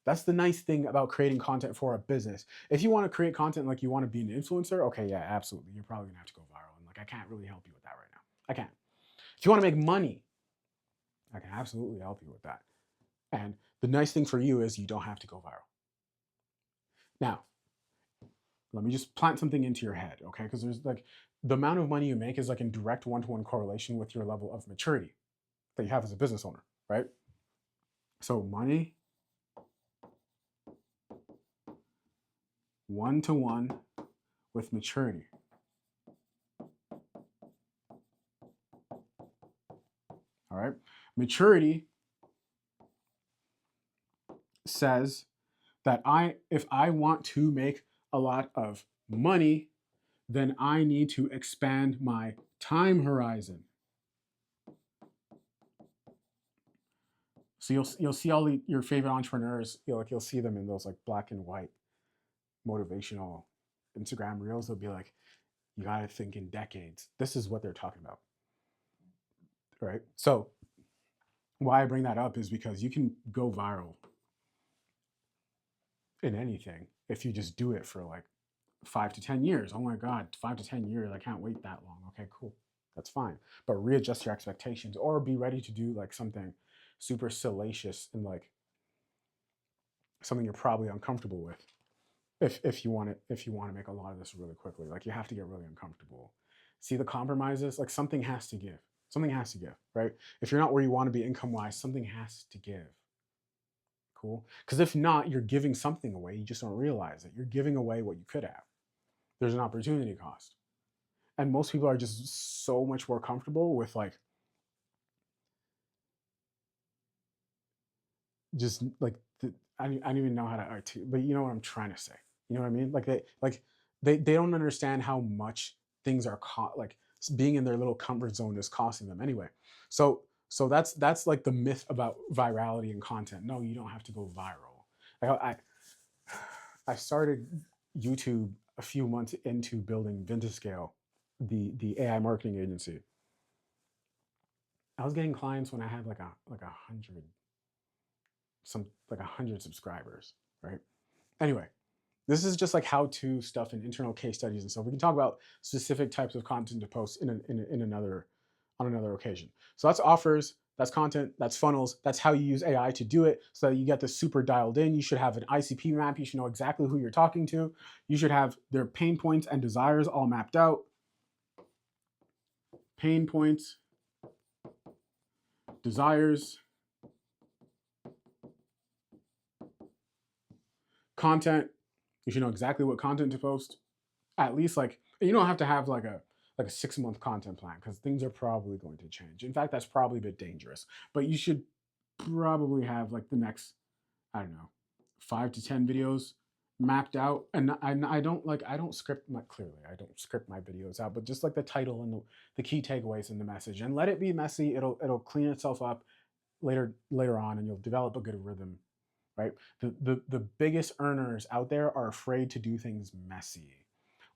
That's the nice thing about creating content for a business. If you want to create content like you want to be an influencer, okay, yeah, absolutely. You're probably gonna have to go viral. And like I can't really help you with that right now. I can't. If you want to make money, I can absolutely help you with that. And the nice thing for you is you don't have to go viral. Now, let me just plant something into your head, okay? Because there's like the amount of money you make is like in direct one-to-one correlation with your level of maturity that you have as a business owner, right? So money one-to-one with maturity. All right. Maturity says that if I want to make a lot of money, then I need to expand my time horizon. So you'll see all your favorite entrepreneurs, you'll see them in those like black and white motivational Instagram reels. They'll be like, you got to think in decades. This is what they're talking about, right? So why I bring that up is because you can go viral in anything if you just do it for like 5 to 10 years. Oh my God, 5 to 10 years. I can't wait that long. Okay, cool. That's fine. But readjust your expectations or be ready to do like something super salacious and like something you're probably uncomfortable with. If you want to make a lot of this really quickly, like you have to get really uncomfortable. See the compromises, like something has to give. Something has to give, right? If you're not where you want to be income wise, something has to give. Cool. Because if not, you're giving something away. You just don't realize it. You're giving away what you could have. There's an opportunity cost. And most people are just so much more comfortable with like just like I don't even know how to articulate, but you know what I'm trying to say. You know what I mean? They don't understand how much things are like being in their little comfort zone is costing them anyway. So that's like the myth about virality and content. No, you don't have to go viral. Like I started YouTube a few months into building Vintascale, the AI marketing agency. I was getting clients when I had like a hundred like 100 subscribers, right? Anyway, this is just like how-to stuff and internal case studies and stuff. We can talk about specific types of content to post in another on another occasion. So that's offers, that's content, that's funnels, that's how you use AI to do it so that you get this super dialed in. You should have an ICP map. You should know exactly who you're talking to. You should have their pain points and desires all mapped out. Pain points, desires, content. You should know exactly what content to post. At least like you don't have to have like a 6-month content plan because things are probably going to change. In fact, that's probably a bit dangerous. But you should probably have like the next, I don't know, 5 to 10 videos mapped out. And I don't script my clearly. I don't script my videos out, but just like the title and the key takeaways in the message, and let it be messy. It'll clean itself up later on, and you'll develop a good rhythm. Right. The biggest earners out there are afraid to do things messy.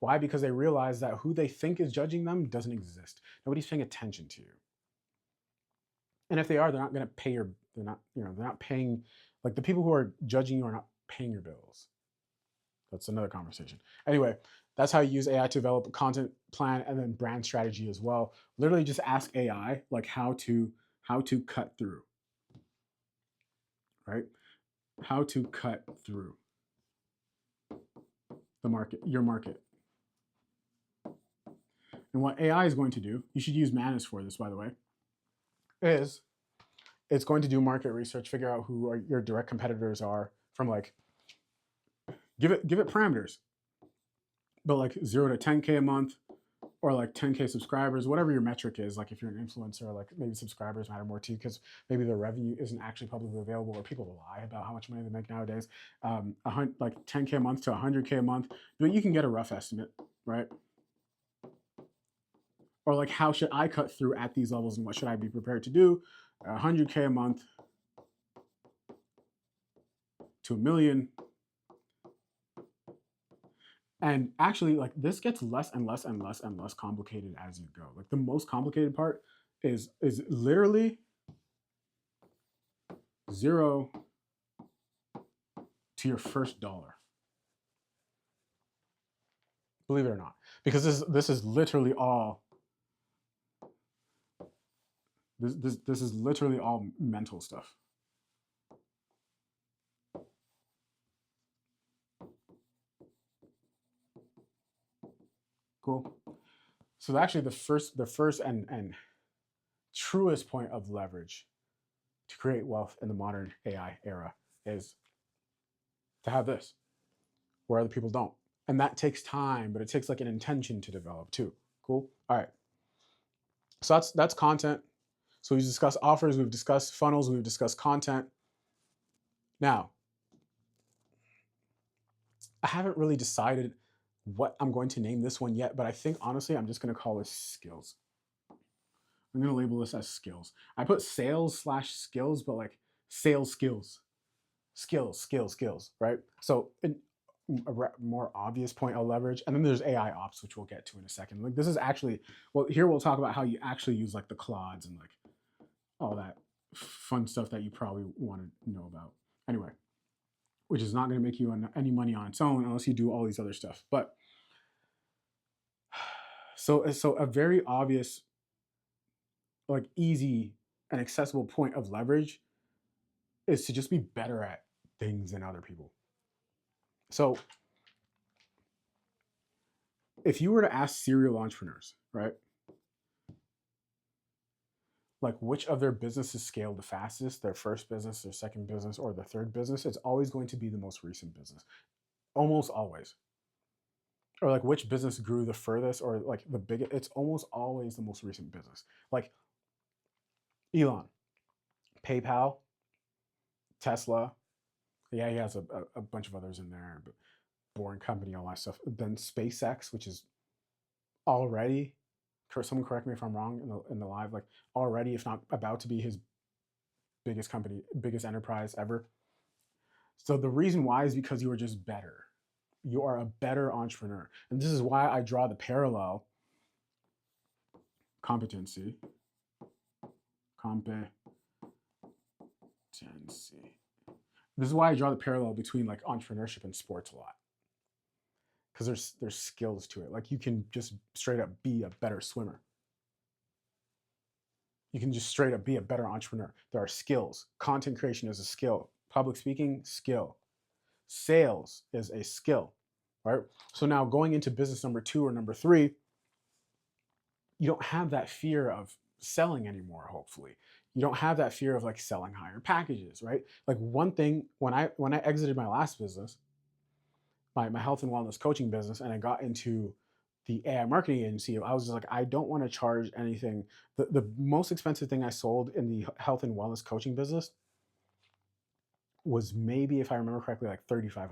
Why? Because they realize that who they think is judging them doesn't exist. Nobody's paying attention to you. And if they are, they're not going to pay they're not paying, like the people who are judging you are not paying your bills. That's another conversation. Anyway, that's how you use AI to develop a content plan and then brand strategy as well. Literally just ask AI like how to cut through, right? How to cut through the market, your market. And what AI is going to do, you should use Manus for this, by the way, is it's going to do market research, figure out who your direct competitors are from like, give it parameters, but like 0 to 10K a month or like 10K subscribers, whatever your metric is. Like if you're an influencer, like maybe subscribers matter more to you because maybe their revenue isn't actually publicly available or people lie about how much money they make nowadays. Like 10K a month to 100K a month, but you can get a rough estimate, right? Or like how should I cut through at these levels and what should I be prepared to do? 100K a month to 1 million. And actually, like, this gets less and less and less and less complicated as you go. Like, the most complicated part is literally 0 to your first dollar. Believe it or not, because this is literally all this is literally all mental stuff. Cool. So actually, the first and truest point of leverage to create wealth in the modern AI era is to have this, where other people don't. And that takes time, but it takes like an intention to develop too. Cool. All right. So that's content. So we've discussed offers, we've discussed funnels, we've discussed content. Now, I haven't really decided what I'm going to name this one yet, but I think honestly, I'm just going to call this skills. I'm going to label this as skills. I put sales/skills, but like sales skills, skills, right? So a more obvious point of leverage, and then there's AI ops, which we'll get to in a second. Like, this is actually, well, here we'll talk about how you actually use like the Claudes and like all that fun stuff that you probably want to know about. Anyway, which is not going to make you any money on its own unless you do all these other stuff. But so a very obvious, like, easy and accessible point of leverage is to just be better at things than other people. So if you were to ask serial entrepreneurs, right, like which of their businesses scaled the fastest, their first business, their second business, or their third business, it's always going to be the most recent business. Almost always. Or like which business grew the furthest, or like the biggest, it's almost always the most recent business. Like Elon, PayPal, Tesla. Yeah, he has a bunch of others in there, but Boring Company, all that stuff. Then SpaceX, which is already, someone correct me if I'm wrong in the live, like already, if not about to be his biggest company, biggest enterprise ever. So the reason why is because you are just better. You are a better entrepreneur. And this is why I draw the parallel competency. This is why I draw the parallel between like entrepreneurship and sports a lot. Because there's skills to it. Like, you can just straight up be a better swimmer. You can just straight up be a better entrepreneur. There are skills. Content creation is a skill. Public speaking, skill. Sales is a skill, right? So now going into business number 2 or number 3, you don't have that fear of selling anymore, hopefully. You don't have that fear of like selling higher packages, right? Like, one thing, when I exited my last business, my health and wellness coaching business, and I got into the AI marketing agency, I was just like, I don't want to charge anything. The most expensive thing I sold in the health and wellness coaching business was, maybe, if I remember correctly, like $3,500.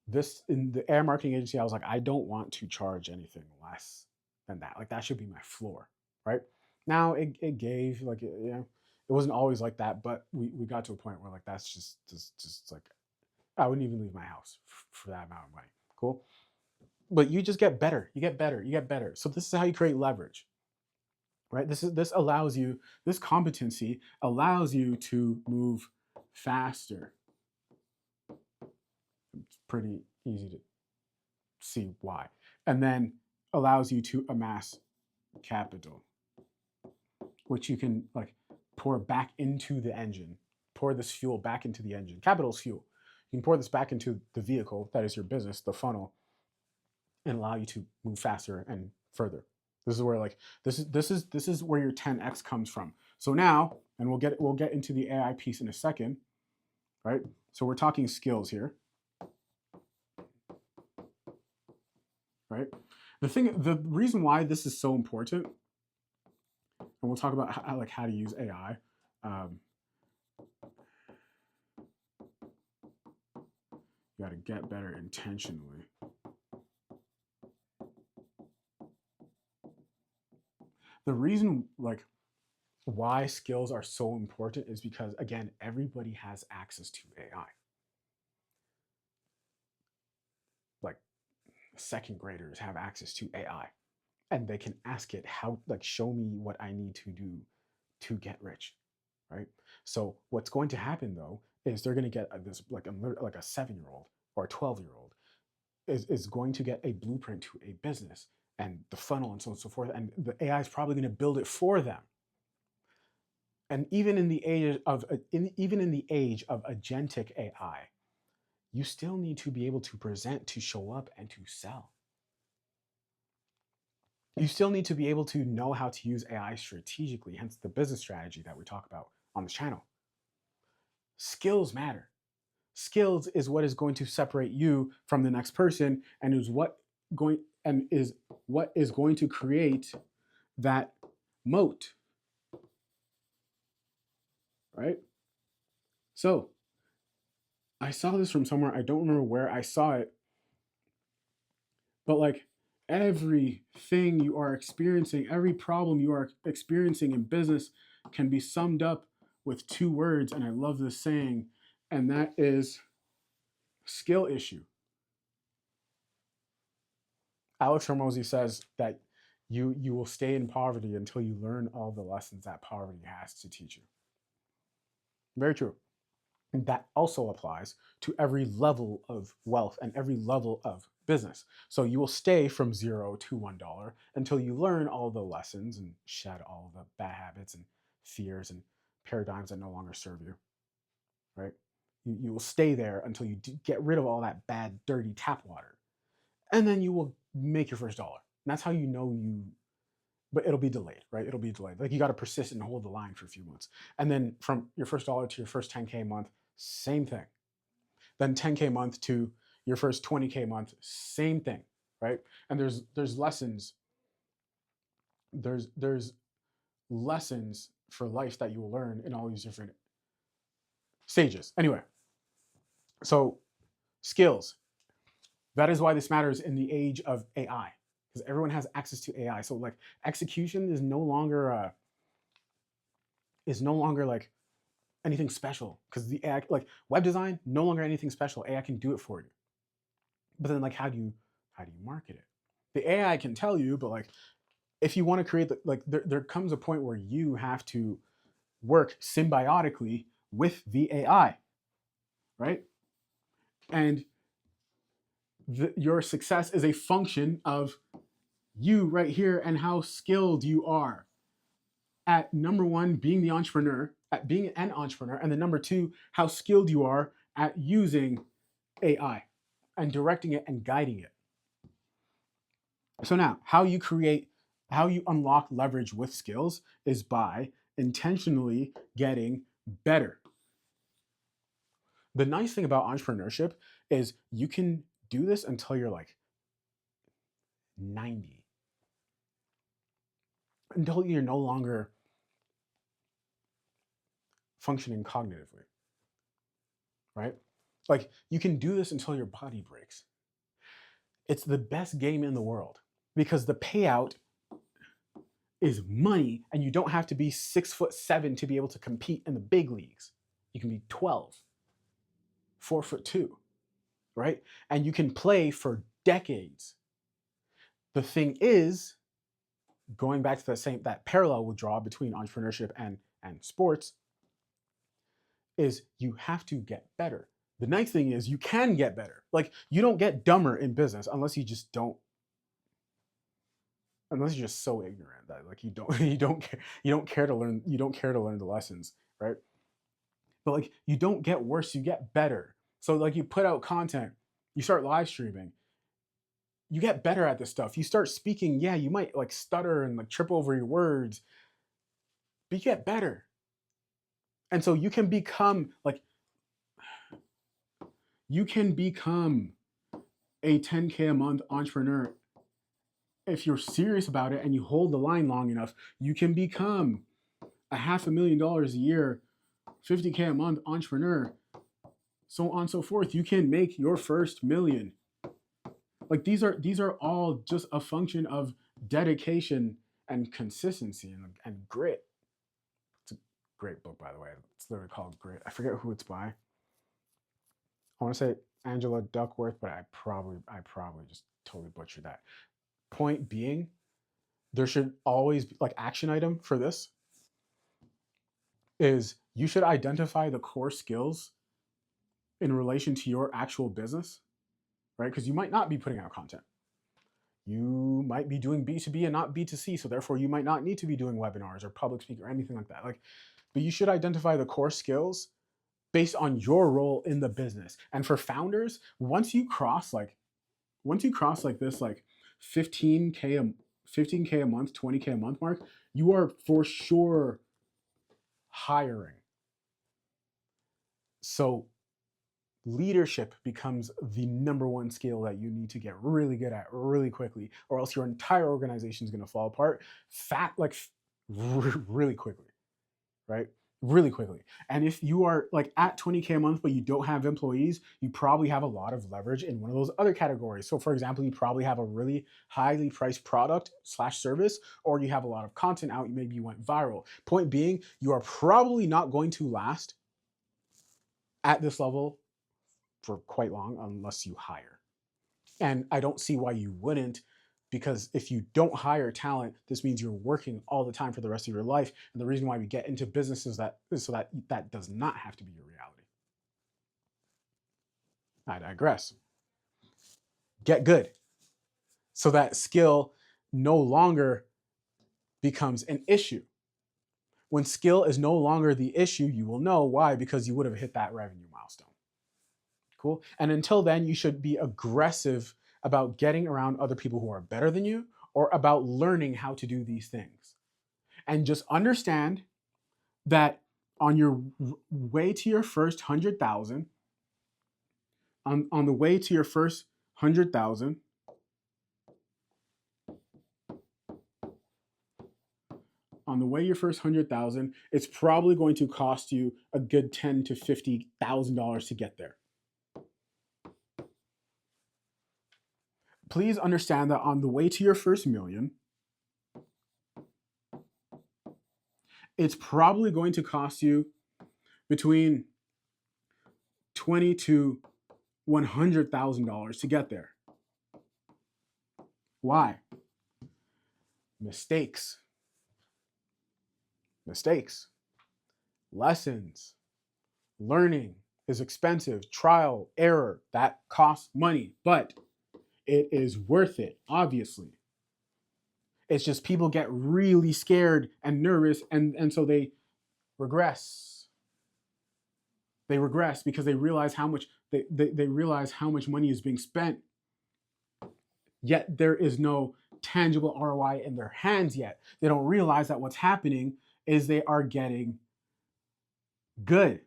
This, in the AI marketing agency, I was like, I don't want to charge anything less than that. Like, that should be my floor, right? Now it gave, like, it wasn't always like that, but we got to a point where like that's just like, I wouldn't even leave my house for that amount of money. Cool. But you just get better. You get better. You get better. So this is how you create leverage, right? This allows you, this competency allows you to move faster. It's pretty easy to see why. And then allows you to amass capital, which you can like pour back into the engine, pour this fuel back into the engine. Capital is fuel. You can pour this back into the vehicle that is your business, the funnel, and allow you to move faster and further. This is where like this is where your 10x comes from. So now, and we'll get into the AI piece in a second, right? So we're talking skills here, right? The reason why this is so important, and we'll talk about how to use AI. You got to get better intentionally. The reason, like, why skills are so important is because, again, everybody has access to AI. Like second graders have access to AI and they can ask it how, like, show me what I need to do to get rich, right? So what's going to happen though is they're going to get this like a 7-year-old or a 12-year-old is going to get a blueprint to a business and the funnel and so on and so forth, and the AI is probably going to build it for them. And even in the age of even in the age of agentic AI, you still need to be able to present, to show up, and to sell. You still need to be able to know how to use AI strategically, hence the business strategy that we talk about on this channel. Skills matter. Skills is what is going to separate you from the next person and is what is going to create that moat, right? So I saw this from somewhere, I don't remember where I saw it, but like everything you are experiencing, every problem you are experiencing in business can be summed up with 2 words, and I love this saying, and that is skill issue. Alex Hormozy says that you will stay in poverty until you learn all the lessons that poverty has to teach you. Very true. And that also applies to every level of wealth and every level of business. So you will stay from $0 to $1 until you learn all the lessons and shed all the bad habits and fears and paradigms that no longer serve you, right? You will stay there until you get rid of all that bad, dirty tap water. And then you will make your first dollar. And that's how you know but it'll be delayed, right? It'll be delayed. Like you got to persist and hold the line for a few months. And then from your first dollar to your first 10K a month, same thing. Then 10K a month to your first 20K a month, same thing, right? And there's lessons. There's lessons for life that you will learn in all these different stages. Anyway, so skills. That is why this matters in the age of AI, because everyone has access to AI. So like execution is no longer like anything special, because the AI, like web design, no longer anything special. AI can do it for you. But then like how do you market it? The AI can tell you, but like if you want to create there comes a point where you have to work symbiotically with the AI, right? And your success is a function of you right here and how skilled you are at number 1, being the entrepreneur, at being an entrepreneur, and then number 2, how skilled you are at using AI and directing it and guiding it. So now, how you unlock leverage with skills is by intentionally getting better. The nice thing about entrepreneurship is you can do this until you're like 90, until you're no longer functioning cognitively, right? Like you can do this until your body breaks. It's the best game in the world because the payout is money, and you don't have to be 6'7" to be able to compete in the big leagues. You can be 12, 4'2", right? And you can play for decades. The thing is, going back to that parallel we'll draw between entrepreneurship and sports, is you have to get better. The nice thing is you can get better. Like you don't get dumber in business unless you're just so ignorant that like you don't care to learn the lessons, right? But like you don't get worse, you get better. So like you put out content, you start live streaming, you get better at this stuff. You start speaking, yeah, you might like stutter and like trip over your words, but you get better. And so you can become a 10K a month entrepreneur. If you're serious about it and you hold the line long enough, you can become a $500,000 a year, 50K a month entrepreneur, so on and so forth. You can make your first million. Like these are all just a function of dedication and consistency and grit. great book, by the way. It's literally called Great. I forget who it's by. I want to say Angela Duckworth, but I probably just totally butchered that. Point being, there should always be like action item for this is you should identify the core skills in relation to your actual business, right? Because you might not be putting out content. You might be doing B2B and not B2C. So therefore you might not need to be doing webinars or public speaking or anything like that. Like, but you should identify the core skills based on your role in the business. And for founders, once you cross like this, like 15K a month, 20K a month mark, you are for sure hiring. So leadership becomes the number one skill that you need to get really good at really quickly, or else your entire organization is going to fall apart really quickly, right? Really quickly. And if you are like at 20K a month, but you don't have employees, you probably have a lot of leverage in one of those other categories. So for example, you probably have a really highly priced product / service, or you have a lot of content out. Maybe you went viral. Point being, you are probably not going to last at this level for quite long unless you hire. And I don't see why you wouldn't, because if you don't hire talent, this means you're working all the time for the rest of your life. And the reason why we get into businesses is so that does not have to be your reality. I digress. Get good so that skill no longer becomes an issue. When skill is no longer the issue, you will know why, because you would have hit that revenue milestone. Cool. And until then, you should be aggressive about getting around other people who are better than you, or about learning how to do these things. And just understand that on your way to your first 100,000, on the way to your first 100,000, on the way your first 100,000, it's probably going to cost you a good $10,000 to $50,000 to get there. Please understand that on the way to your first million, it's probably going to cost you between $20,000 to $100,000 to get there. Why? Mistakes. Lessons. Learning is expensive. Trial, error, that costs money, but it is worth it, obviously. It's just people get really scared and nervous, and so they regress. They regress because they realize how much they realize how much money is being spent, yet there is no tangible ROI in their hands yet. They don't realize that what's happening is they are getting good.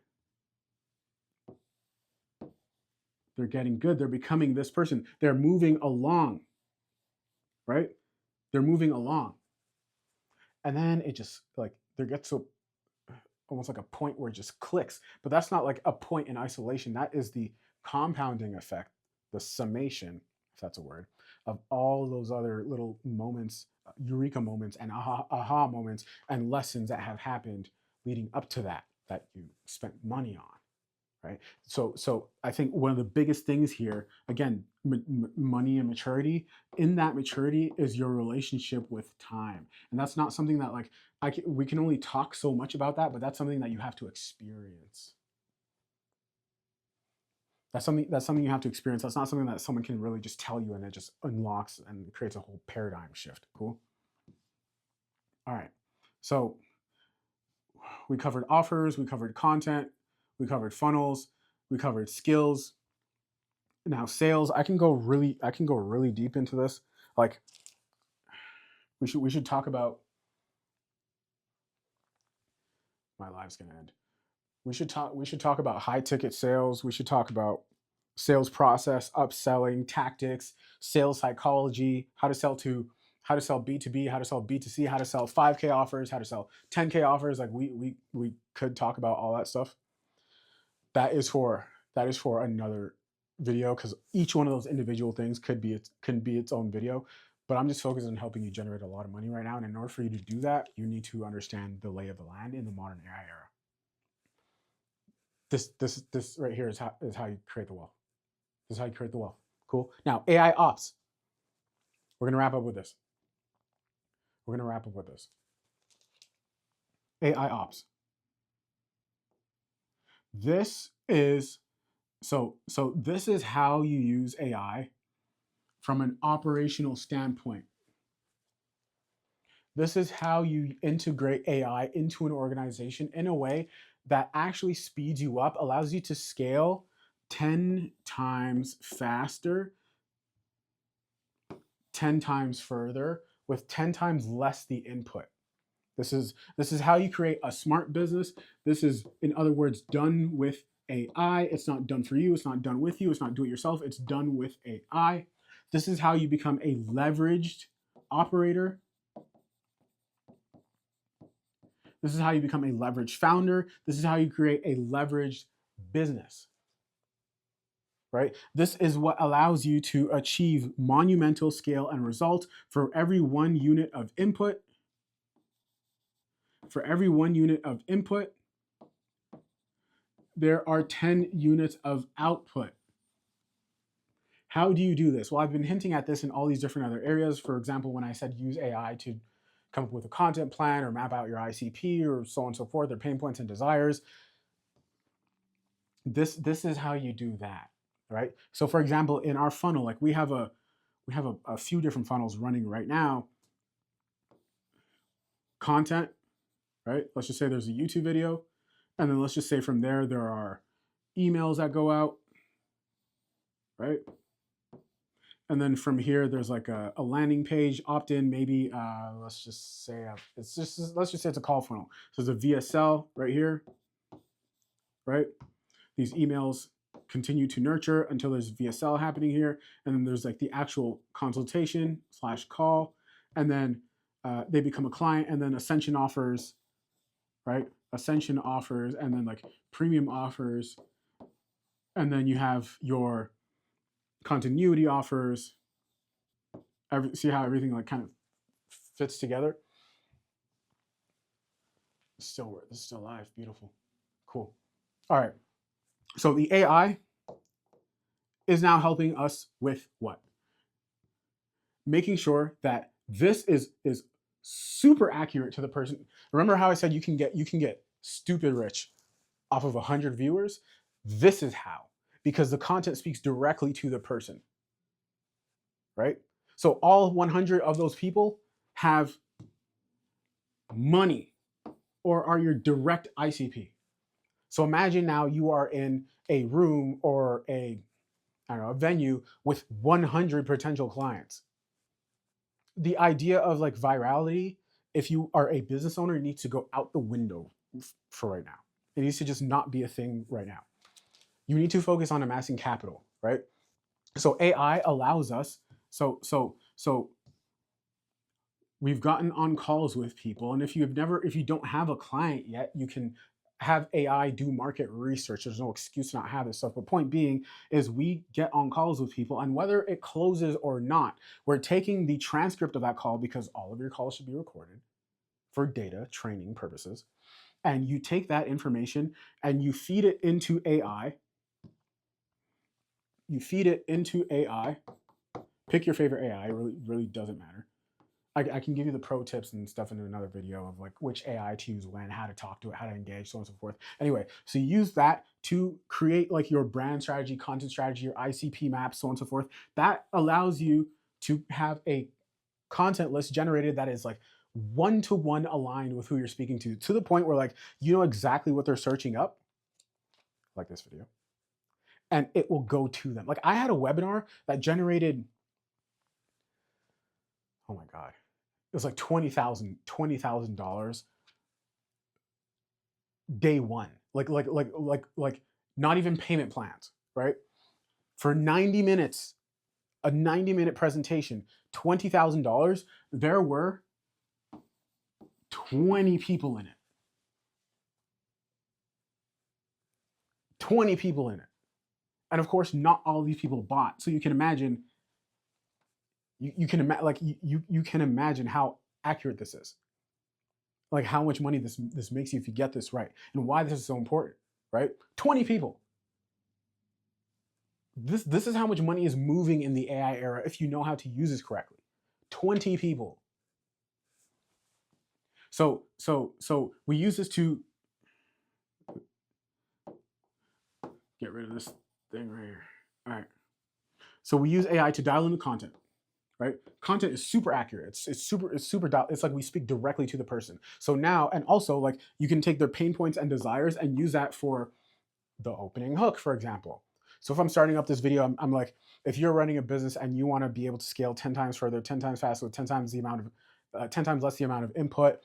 They're getting good. They're becoming this person. They're moving along, right? They're moving along. And then it just like there gets to almost like a point where it just clicks. But that's not like a point in isolation. That is the compounding effect, the summation, if that's a word, of all those other little moments, eureka moments and aha moments and lessons that have happened leading up to that you spent money on. Right. So I think one of the biggest things here, again, money and maturity. In that maturity is your relationship with time, and that's not something that like we can only talk so much about that, but that's something that you have to experience. That's something you have to experience. That's not something that someone can really just tell you, and it just unlocks and creates a whole paradigm shift. Cool. All right. So we covered offers, we covered content, we covered funnels, we covered skills. Now sales, I can go really deep into this. Like we should talk about my live's gonna end. We should talk about high ticket sales. We should talk about sales process, upselling tactics, sales psychology, how to sell B2B, how to sell B2C, how to sell 5K offers, how to sell 10K offers. Like we could talk about all that stuff. That is for another video, because each one of those individual things can be its own video. But I'm just focused on helping you generate a lot of money right now. And in order for you to do that, you need to understand the lay of the land in the modern AI era. This right here is how you create the wealth. This is how you create the wealth. Cool. Now, AI ops. We're gonna wrap up with this. AI ops. This is this is how you use AI from an operational standpoint. This is how you integrate AI into an organization in a way that actually speeds you up, allows you to scale 10 times faster, 10 times further, with 10 times less the input. This is how you create a smart business. This is, in other words, done with AI. It's not done for you. It's not done with you. It's not do it yourself. It's done with AI. This is how you become a leveraged operator. This is how you become a leveraged founder. This is how you create a leveraged business. Right? This is what allows you to achieve monumental scale and result. For every 1 unit of input, there are 10 units of output. How do you do this? Well, I've been hinting at this in all these different other areas. For example, when I said use AI to come up with a content plan or map out your ICP or so on and so forth, their pain points and desires. This is how you do that, right? So for example, in our funnel, like we have a few different funnels running right now. Content, right? Let's just say there's a YouTube video. And then let's just say from there are emails that go out, right? And then from here, there's like a landing page, opt-in, maybe, let's just say it's a call funnel. So there's a VSL right here, right? These emails continue to nurture until there's VSL happening here. And then there's like the actual consultation / call. And then they become a client, and then Ascension offers, right? Ascension offers, and then like premium offers. And then you have your continuity offers. See how everything like kind of fits together? This is still live. Beautiful. Cool. All right. So the AI is now helping us with what? Making sure that this is super accurate to the person. Remember how I said you can get stupid rich off of 100 viewers? This is how, because the content speaks directly to the person, right? So all 100 of those people have money or are your direct ICP. So imagine now you are in a room or a venue with 100 potential clients. The idea of like virality, if you are a business owner, needs to go out the window for right now. It needs to just not be a thing right now. You need to focus on amassing capital, right? So AI allows us, so we've gotten on calls with people, and if you don't have a client yet, you can have AI do market research. There's no excuse to not have this stuff. But point being is we get on calls with people, and whether it closes or not, we're taking the transcript of that call, because all of your calls should be recorded for data training purposes. And you take that information and you feed it into AI. Pick your favorite AI. It really doesn't matter. I can give you the pro tips and stuff in another video of like which AI to use when, how to talk to it, how to engage, so on and so forth. Anyway, so you use that to create like your brand strategy, content strategy, your ICP map, so on and so forth. That allows you to have a content list generated that is like one-to-one aligned with who you're speaking to the point where like you know exactly what they're searching up, like this video, and it will go to them. Like I had a webinar that generated, oh my God, it was like $20,000 day one. Like not even payment plans, right? For 90 minutes, a 90-minute presentation, $20,000. There were 20 people in it. 20 people in it. And of course, not all of these people bought. So you can imagine, you can imagine how accurate this is. Like how much money this makes you if you get this right, and why this is so important, right? 20 people. This is how much money is moving in the AI era if you know how to use this correctly. 20 people. So we use this to get rid of this thing right here. All right. So we use AI to dial in the content, right? Content is super accurate. It's like we speak directly to the person. So now, and also like you can take their pain points and desires and use that for the opening hook, for example. So if I'm starting up this video, I'm like, if you're running a business and you want to be able to scale 10 times further, 10 times faster, with 10 times the amount of, 10 times less the amount of input.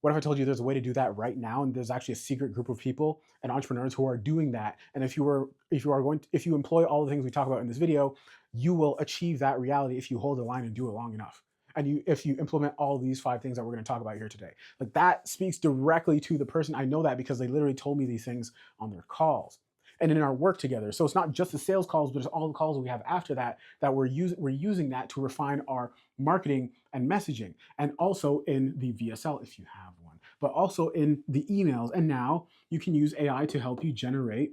What if I told you there's a way to do that right now, and there's actually a secret group of people and entrepreneurs who are doing that? And if you employ all the things we talk about in this video, you will achieve that reality if you hold the line and do it long enough. And if you implement all these 5 things that we're going to talk about here today, like that speaks directly to the person. I know that because they literally told me these things on their calls and in our work together. So it's not just the sales calls, but it's all the calls we have after that we're using that to refine our marketing and messaging, and also in the VSL if you have one, but also in the emails. And now you can use AI to help you generate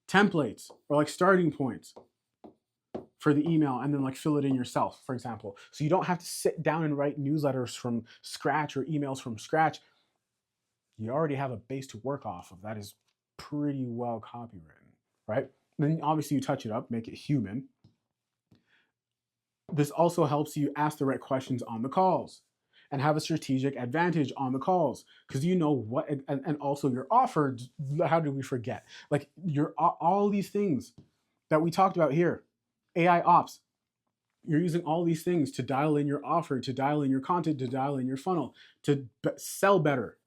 templates or like starting points for the email and then like fill it in yourself, for example. So you don't have to sit down and write newsletters from scratch or emails from scratch. You already have a base to work off of that is pretty well copywritten, right? Then obviously you touch it up, make it human. This also helps you ask the right questions on the calls and have a strategic advantage on the calls because you know what, and also your offer. How did we forget? Like all these things that we talked about here, AI ops. You're using all these things to dial in your offer, to dial in your content, to dial in your funnel, to sell better.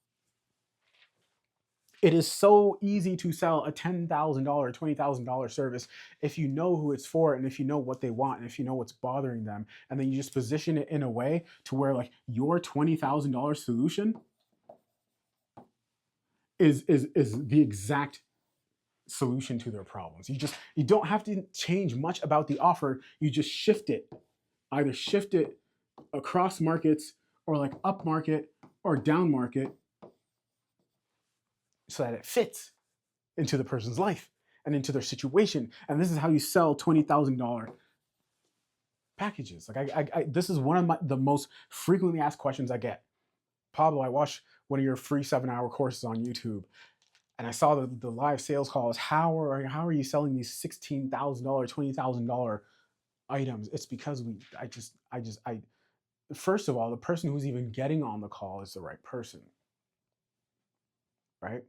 It is so easy to sell a $10,000, $20,000 service if you know who it's for and if you know what they want and if you know what's bothering them. And then you just position it in a way to where like your $20,000 solution is the exact solution to their problems. You don't have to change much about the offer. You just shift it. Either shift it across markets or like up market or down market, so that it fits into the person's life and into their situation. And this is how you sell $20,000 packages. Like this is one of the most frequently asked questions I get. Pablo, I watched one of your free 7-hour courses on YouTube, and I saw the live sales calls. How are you selling these $16,000, $20,000 items? It's because first of all, the person who's even getting on the call is the right person, right?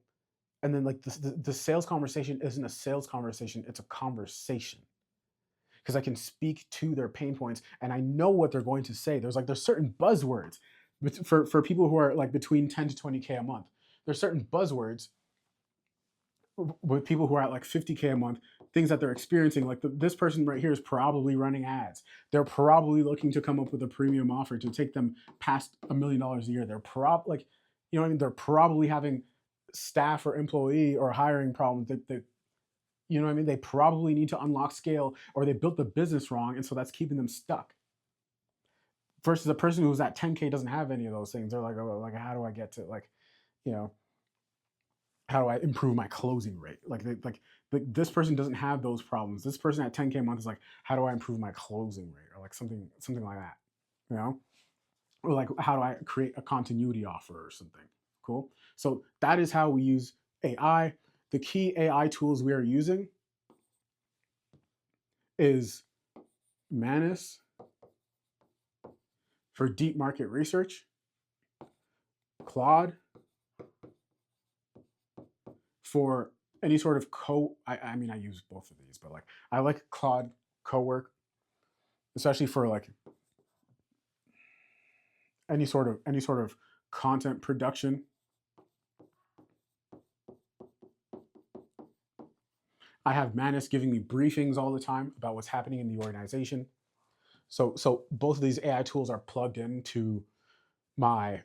And then like the sales conversation isn't a sales conversation, it's a conversation. Because I can speak to their pain points and I know what they're going to say. There's certain buzzwords for people who are like between 10 to 20K a month. There's certain buzzwords with people who are at like 50K a month, things that they're experiencing. Like this person right here is probably running ads. They're probably looking to come up with a premium offer to take them past $1 million a year. They're you know what I mean? They're probably having staff or employee or hiring problems. You know what I mean? They probably need to unlock scale, or they built the business wrong, and so that's keeping them stuck. Versus a person who's at 10K doesn't have any of those things. They're like, oh, like how do I get to how do I improve my closing rate? Like this person doesn't have those problems. This person at 10K a month is like, how do I improve my closing rate, or like something like that, you know? Or like, how do I create a continuity offer or something? Cool. So that is how we use AI. The key AI tools we are using is Manus for deep market research, Claude for any sort of I mean, I use both of these, but like I like Claude Cowork, especially for like any sort of content production. I have Manus giving me briefings all the time about what's happening in the organization. So both of these AI tools are plugged into my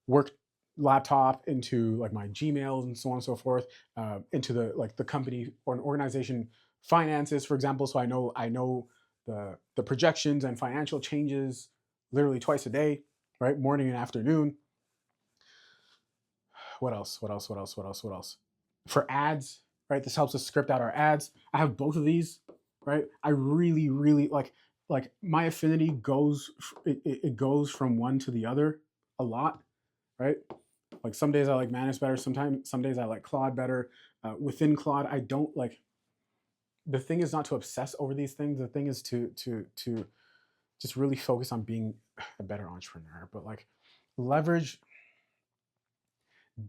work laptop, into like my Gmails and so on and so forth, into the company or an organization finances, for example. So I know the projections and financial changes literally twice a day, right? Morning and afternoon. What else? for ads, right? This helps us script out our ads. I have both of these, right? I really, really like my affinity goes it goes from one to the other a lot, right? Like some days I like Manus better. Sometimes some days I like Claude better. Within Claude, I don't like. The thing is not to obsess over these things. The thing is to just really focus on being a better entrepreneur. But like leverage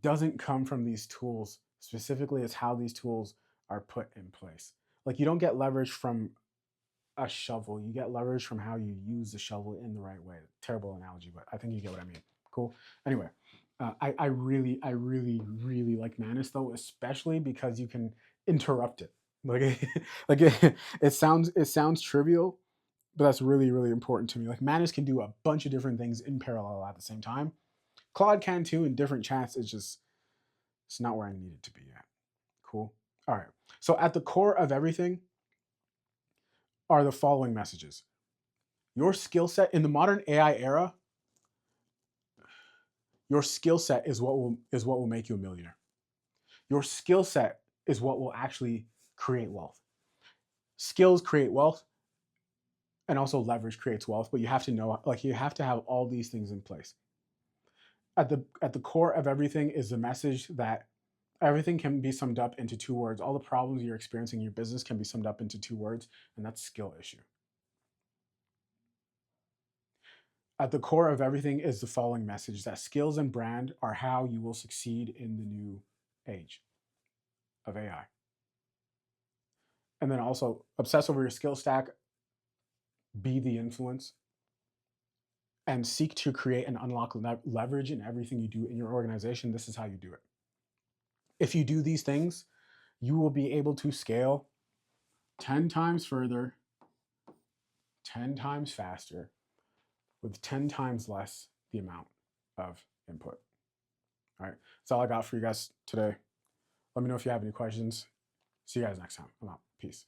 doesn't come from these tools specifically. It's how these tools are put in place. Like you don't get leverage from a shovel. You get leverage from how you use the shovel in the right way. Terrible analogy, but I think you get what I mean. Cool. Anyway, I really like Manus though, especially because you can interrupt it. Like, like it sounds trivial, but that's really important to me. Like Manus can do a bunch of different things in parallel at the same time. Claude can too in different chats. It's not where I need it to be yet. Cool. All right. So at the core of everything are the following messages. Your skill set in the modern AI era, your skill set is what will make you a millionaire. Your skill set is what will actually create wealth. Skills create wealth, and also leverage creates wealth, but you have to know, like you have to have all these things in place. At the core of everything is the message that everything can be summed up into 2 words. All the problems you're experiencing in your business can be summed up into 2 words, and that's skill issue. At the core of everything is the following message that skills and brand are how you will succeed in the new age of AI. And then also obsess over your skill stack, be the influence, and seek to create and unlock leverage in everything you do in your organization. This is how you do it. If you do these things, you will be able to scale 10 times further, 10 times faster, with 10 times less the amount of input. All right, that's all I got for you guys today. Let me know if you have any questions. See you guys next time. I'm out. Peace.